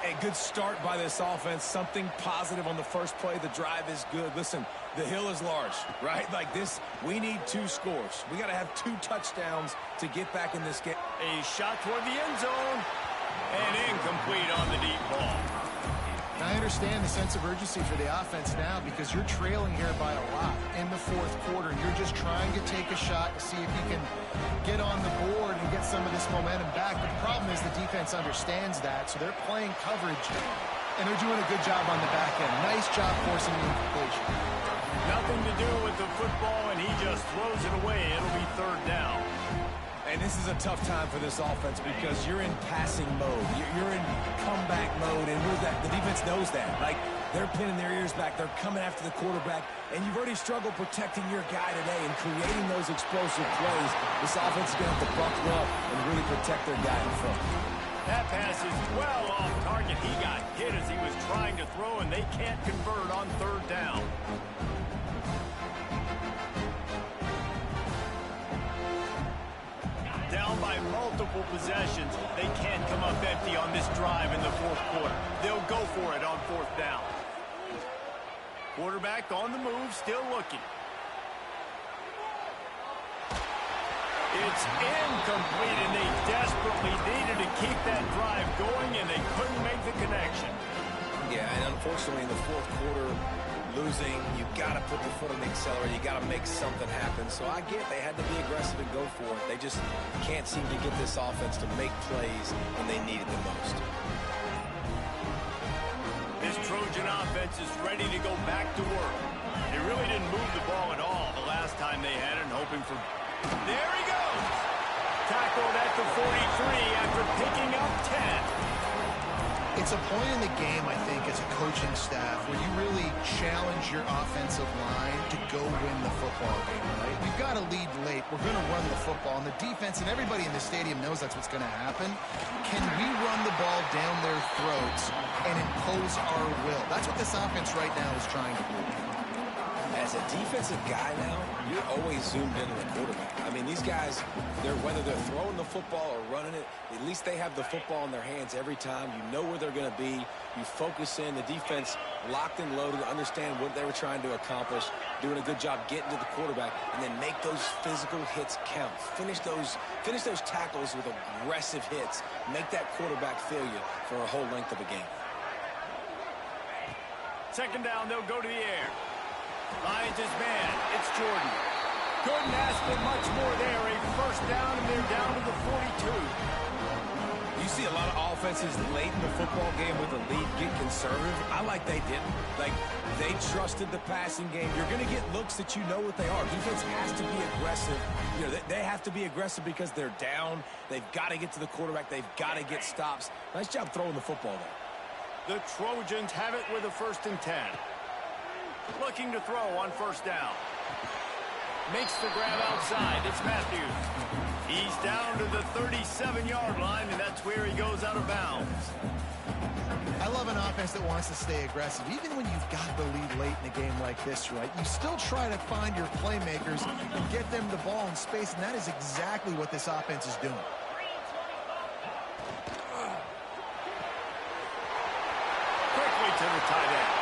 A good start by this offense. Something positive on the first play. The drive is good. Listen, the hill is large, right? Like this, we need 2 scores. We got to have 2 touchdowns to get back in this game. A shot toward the end zone, and incomplete on the deep ball. I understand the sense of urgency for the offense now because you're trailing here by a lot in the fourth quarter. You're just trying to take a shot to see if you can get on the board and get some of this momentum back. But the problem is the defense understands that, so they're playing coverage, and they're doing a good job on the back end. Nice job forcing the incompletion. Nothing to do with the football, and he just throws it away. It'll be third down. And this is a tough time for this offense because you're in passing mode. You're in comeback mode, and the defense knows that. Like, they're pinning their ears back. They're coming after the quarterback, and you've already struggled protecting your guy today and creating those explosive plays. This offense is going to have to buckle up and really protect their guy in front. That pass is well off target. He got hit as he was trying to throw, and they can't convert on third down. Down by multiple possessions. They can't come up empty on this drive in the fourth quarter. They'll go for it on fourth down. Quarterback on the move, still looking. It's incomplete, and they desperately needed to keep that drive going, and they couldn't make the connection. Yeah, and unfortunately in the fourth quarter, losing, you got to put the foot on the accelerator. You got to make something happen. So I get they had to be aggressive and go for it. They just can't seem to get this offense to make plays when they need it the most. This Trojan offense is ready to go back to work. They really didn't move the ball at all the last time they had it, hoping for... There he goes! Tackled at the 43 after picking up 10. It's a point in the game, I think, as a coaching staff where you really challenge your offensive line to go win the football game, right? We've got to lead late. We're going to run the football. And the defense and everybody in the stadium knows that's what's going to happen. Can we run the ball down their throats and impose our will? That's what this offense right now is trying to do. As a defensive guy now, you're always zoomed in on the quarterback. I mean, these guys, whether they're throwing the football or running it, at least they have the football in their hands every time. You know where they're going to be. You focus in. The defense locked and loaded, understand what they were trying to accomplish, doing a good job getting to the quarterback, and then make those physical hits count. Finish those tackles with aggressive hits. Make that quarterback feel you for a whole length of a game. Second down, they'll go to the air. Lions is man. It's Jordan. Couldn't ask for much more there. A first down, and they're down to the 42. You see a lot of offenses late in the football game with a lead get conservative. I like they didn't. Like, they trusted the passing game. You're going to get looks that you know what they are. Defense has to be aggressive. You know, they have to be aggressive because they're down. They've got to get to the quarterback. They've got to get stops. Nice job throwing the football there. The Trojans have it with a 1st and 10. Looking to throw on first down. Makes the grab outside. It's Matthews. He's down to the 37-yard line, and that's where he goes out of bounds. I love an offense that wants to stay aggressive. Even when you've got the lead late in a game like this, right, you still try to find your playmakers and get them the ball in space, and that is exactly what this offense is doing. Quickly to the tight end.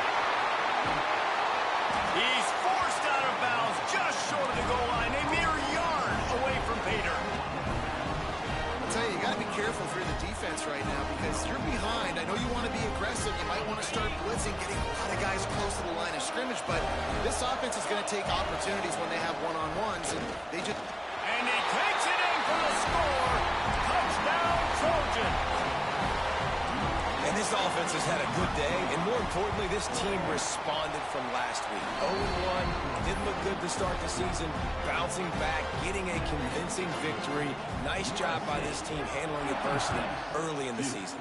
He's forced out of bounds just short of the goal line, a mere yard away from Pater. I'll tell you, you got to be careful if you're the defense right now because you're behind. I know you want to be aggressive. You might want to start blitzing, getting a lot of guys close to the line of scrimmage, but this offense is going to take opportunities when they have one-on-ones, and they just... And he takes it in for the score. Touchdown, Trojan. And this offense has had a good day, and more importantly, this team responded from last week. 0-1, didn't look good to start the season, bouncing back, getting a convincing victory. Nice job by this team handling adversity early in the season.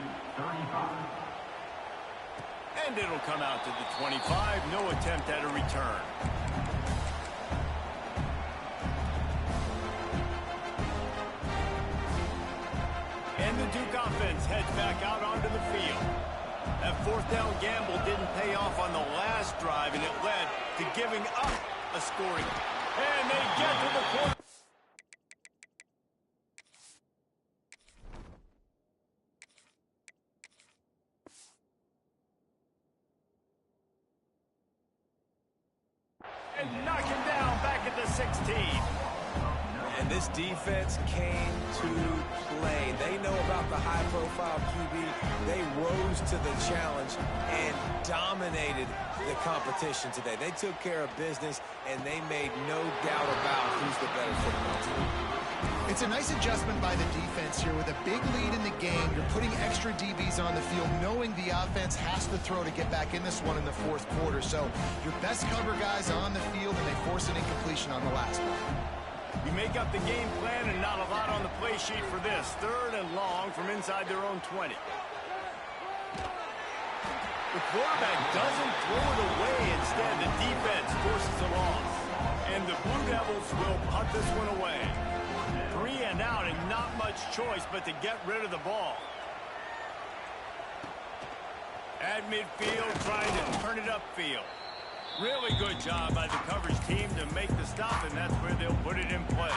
And it'll come out to the 25. No attempt at a return. And the Duke offense heads back out onto the field. That fourth down gamble didn't pay off on the last drive, and it led to giving up a scoring. And they get to the point. And knock him down back at the 16. And this defense came to play. They know about the high-profile QB. They rose to the challenge and dominated the competition today. They took care of business, and they made no doubt about who's the better football team. It's a nice adjustment by the defense here. With a big lead in the game, you're putting extra DBs on the field, knowing the offense has to throw to get back in this one in the fourth quarter. So your best cover guys on the field, and they force an incompletion on the last one. You make up the game plan and not a lot on the play sheet for this. 3rd and long from inside their own 20. The quarterback doesn't throw it away. Instead, the defense forces a loss. And the Blue Devils will punt this one away. 3 and out, and not much choice but to get rid of the ball. At midfield, trying to turn it upfield. Really good job by the coverage team to make the stop, and that's where they'll put it in play.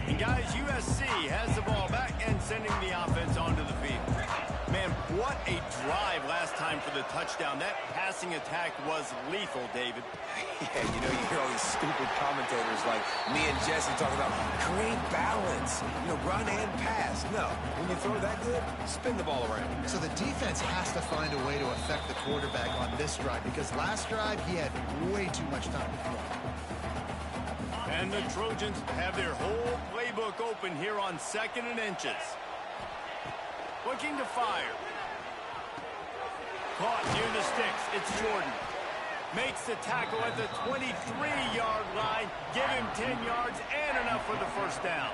And guys, USC has the ball back and sending the offense onto the field. Man, what a drive last time for the touchdown. That passing attack was lethal, David. Yeah, you know, you hear all these stupid commentators like me and Jesse talking about create balance, you know, run and pass. No, when you throw that good, spin the ball around. So the defense has to find a way to affect the quarterback on this drive, because last drive he had way too much time to throw. And the Trojans have their whole playbook open here on 2nd and inches. Looking to fire. Caught near the sticks. It's Jordan. Makes the tackle at the 23-yard line. Give him 10 yards and enough for the first down.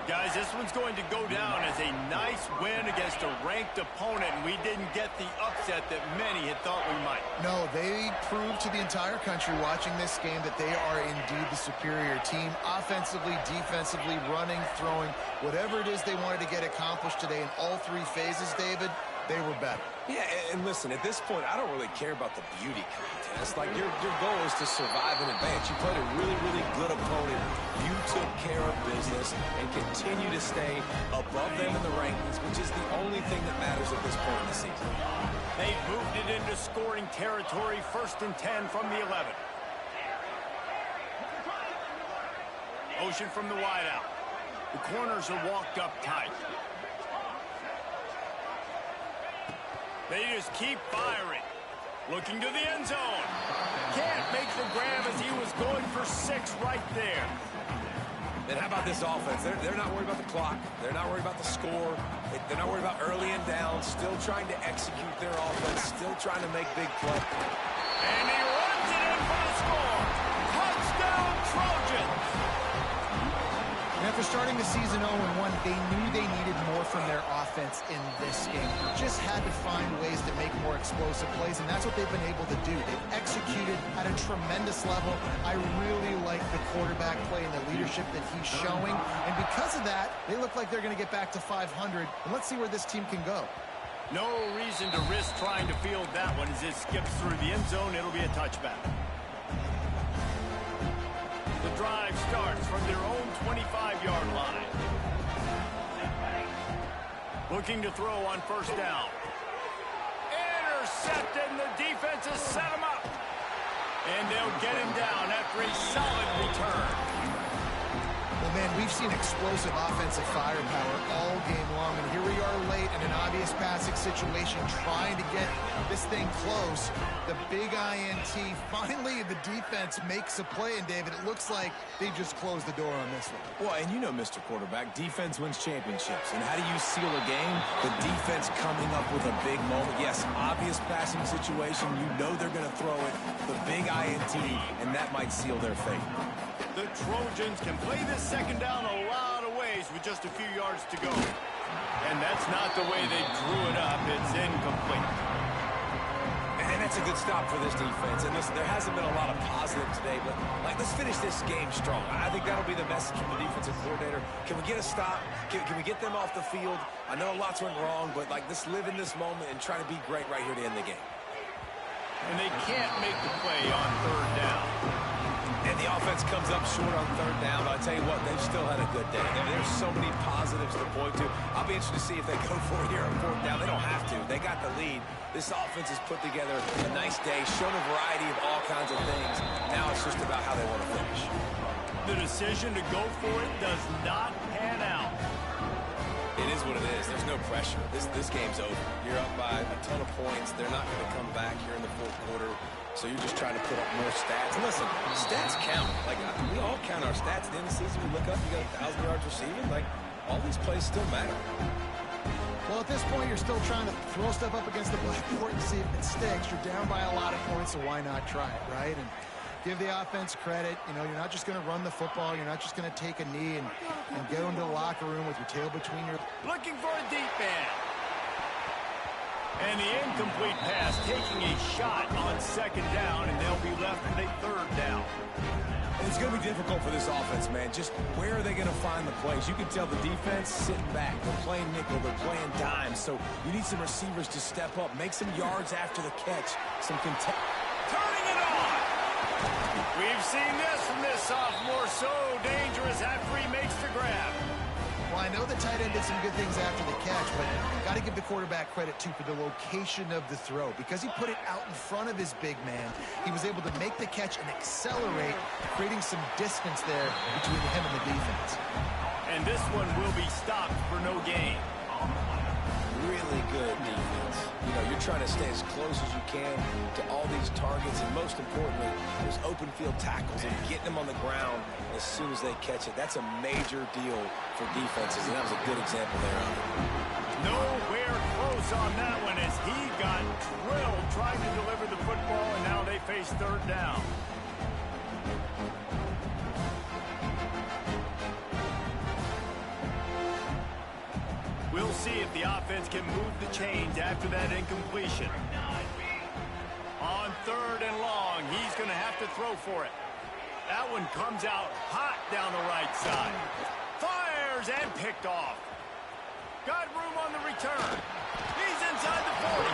Guys, this one's going to go down as a nice win against a ranked opponent, and we didn't get the upset that many had thought we might. No, they proved to the entire country watching this game that they are indeed the superior team. Offensively, defensively, running, throwing, whatever it is they wanted to get accomplished today in all 3 phases, David, they were better. Yeah, and listen, at this point, I don't really care about the beauty contest. Like, your goal is to survive and advance. You played a really, really good opponent. You took care of business and continue to stay above them in the rankings, which is the only thing that matters at this point in the season. They've moved it into scoring territory. 1st and 10 from the 11. Motion from the wideout. The corners are walked up tight. They just keep firing. Looking to the end zone. Can't make the grab as he was going for 6 right there. And how about this offense? They're not worried about the clock. They're not worried about the score. They're not worried about early and down. Still trying to execute their offense. Still trying to make big plays. And he runs it in for the score. Touchdown, Trojans. And after starting the season 0-1, they knew they needed more from their offense in this game. They just had to find ways to make more explosive plays, and that's what they've been able to do. They've executed at a tremendous level. I really like the quarterback play and the leadership that he's showing, and because of that, they look like they're going to get back to 500, and let's see where this team can go. No reason to risk trying to field that one as it skips through the end zone. It'll be a touchback. The drive starts from their own 25-yard line. Looking to throw on 1st down. Intercepted, and the defense has set him up. And they'll get him down after a solid return. Well, man, we've seen explosive offensive firepower all game long, and here we are late in an obvious passing situation trying to get this thing close. The big INT, finally the defense makes a play, and David, it looks like they just closed the door on this one. Well, and you know, Mr. Quarterback, defense wins championships. And how do you seal a game? The defense coming up with a big moment. Yes, obvious passing situation. You know they're going to throw it. The big INT, and that might seal their fate. The Trojans can play this 2nd down a lot of ways with just a few yards to go. And that's not the way they drew it up. It's incomplete. And that's a good stop for this defense. And listen, there hasn't been a lot of positive today, but let's finish this game strong. I think that'll be the message from the defensive coordinator. Can we get a stop? Can we get them off the field? I know lots went wrong, but let's live in this moment and try to be great right here to end the game. And they can't make the play on third down. And the offense comes up short on third down, but I tell you what, they've still had a good day. There's so many positives to point to. I'll be interested to see if they go for it here on fourth down. They don't have to. They got the lead. This offense has put together a nice day, shown a variety of all kinds of things. Now it's just about how they want to finish. The decision to go for it does not pan out. It is what it is. There's no pressure. This game's over. You're up by a ton of points. They're not going to come back here in the fourth quarter. So you're just trying to put up more stats. And listen, stats count. We all count our stats. At the end of the season, we look up, you got 1,000 yards receiving. All these plays still matter. Well, at this point, you're still trying to throw stuff up against the blackboard and see if it sticks. You're down by a lot of points, so why not try it, right? And give the offense credit. You're not just going to run the football. You're not just going to take a knee and go into the locker room with your tail between your... Looking for a deep man. And the incomplete pass taking a shot on second down, and they'll be left with a third down. And it's going to be difficult for this offense, man. Just where are they going to find the plays? You can tell the defense sitting back. They're playing nickel. They're playing dime. So you need some receivers to step up, make some yards after the catch. Turning it on. We've seen this from this sophomore. So dangerous after he makes the grab. Well, I know the tight end did some good things after the catch, but got to give the quarterback credit, too, for the location of the throw. Because he put it out in front of his big man, he was able to make the catch and accelerate, creating some distance there between him and the defense. And this one will be stopped for no gain. Really good defense. You're trying to stay as close as you can to all these targets, and most importantly, those open field tackles and getting them on the ground as soon as they catch it. That's a major deal for defenses, and that was a good example there. Nowhere close on that one as he got drilled trying to deliver the football, and now they face third down. We'll see if the offense can move the chains after that incompletion. On third and long, he's going to have to throw for it. That one comes out hot down the right side. Fires and picked off. Got room on the return. He's inside the 40.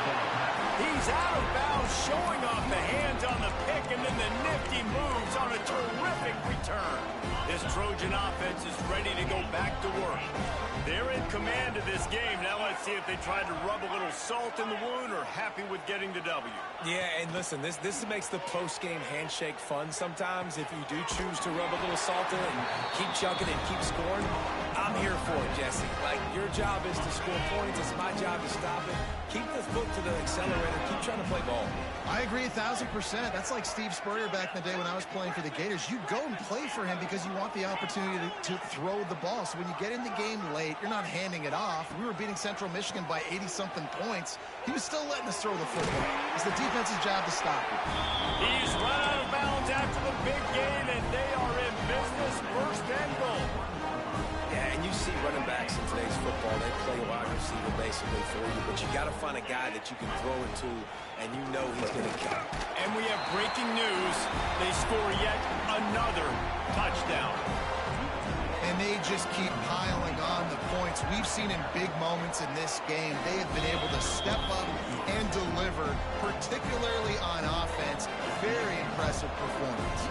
He's out of bounds, showing off the hands on the pick, and then the nifty moves on a terrific return. This Trojan offense is ready to go back to work. They're in command of this game. Now let's see if they try to rub a little salt in the wound or happy with getting the W. Yeah, and listen, this makes the post-game handshake fun sometimes. If you do choose to rub a little salt in it and keep chugging and keep scoring, I'm here for it, Jesse. Your job is to score points. It's my job to stop it. Keep the foot to the accelerator. Keep trying to play ball. I agree 1,000%. That's like Steve Spurrier back in the day when I was playing for the Gators. You go and play for him because you want the opportunity to throw the ball. So when you get in the game late, you're not handing it off. We were beating Central Michigan by 80-something points. He was still letting us throw the football. It's the defense's job to stop it. He's run out of bounds after the big gain, and they are in business first and goal. Yeah, and you see running backs in today's football, they play wide receiver basically for you, but you got to find a guy that you can throw it to, and you know he's going to catch. And we have breaking news. They score yet another touchdown. And they just keep piling on the points. We've seen in big moments in this game, they have been able to step up and deliver, particularly on offense. Very impressive performance.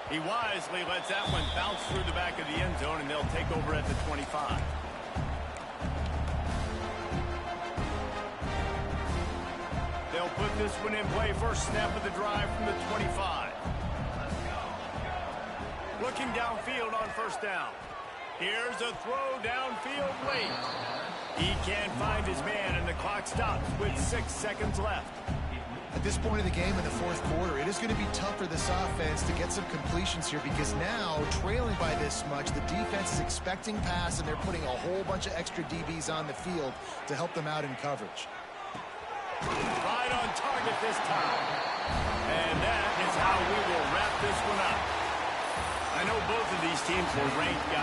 He wisely lets that one bounce through the back of the end zone, and they'll take over at the 25. They'll put this one in play. First snap of the drive from the 25. Looking downfield on first down. Here's a throw downfield late. He can't find his man, and the clock stops with 6 seconds left. At this point of the game in the fourth quarter, it is going to be tough for this offense to get some completions here because now, trailing by this much, the defense is expecting pass, and they're putting a whole bunch of extra DBs on the field to help them out in coverage. Right on target this time. And that is how we both of these teams were ranked guys.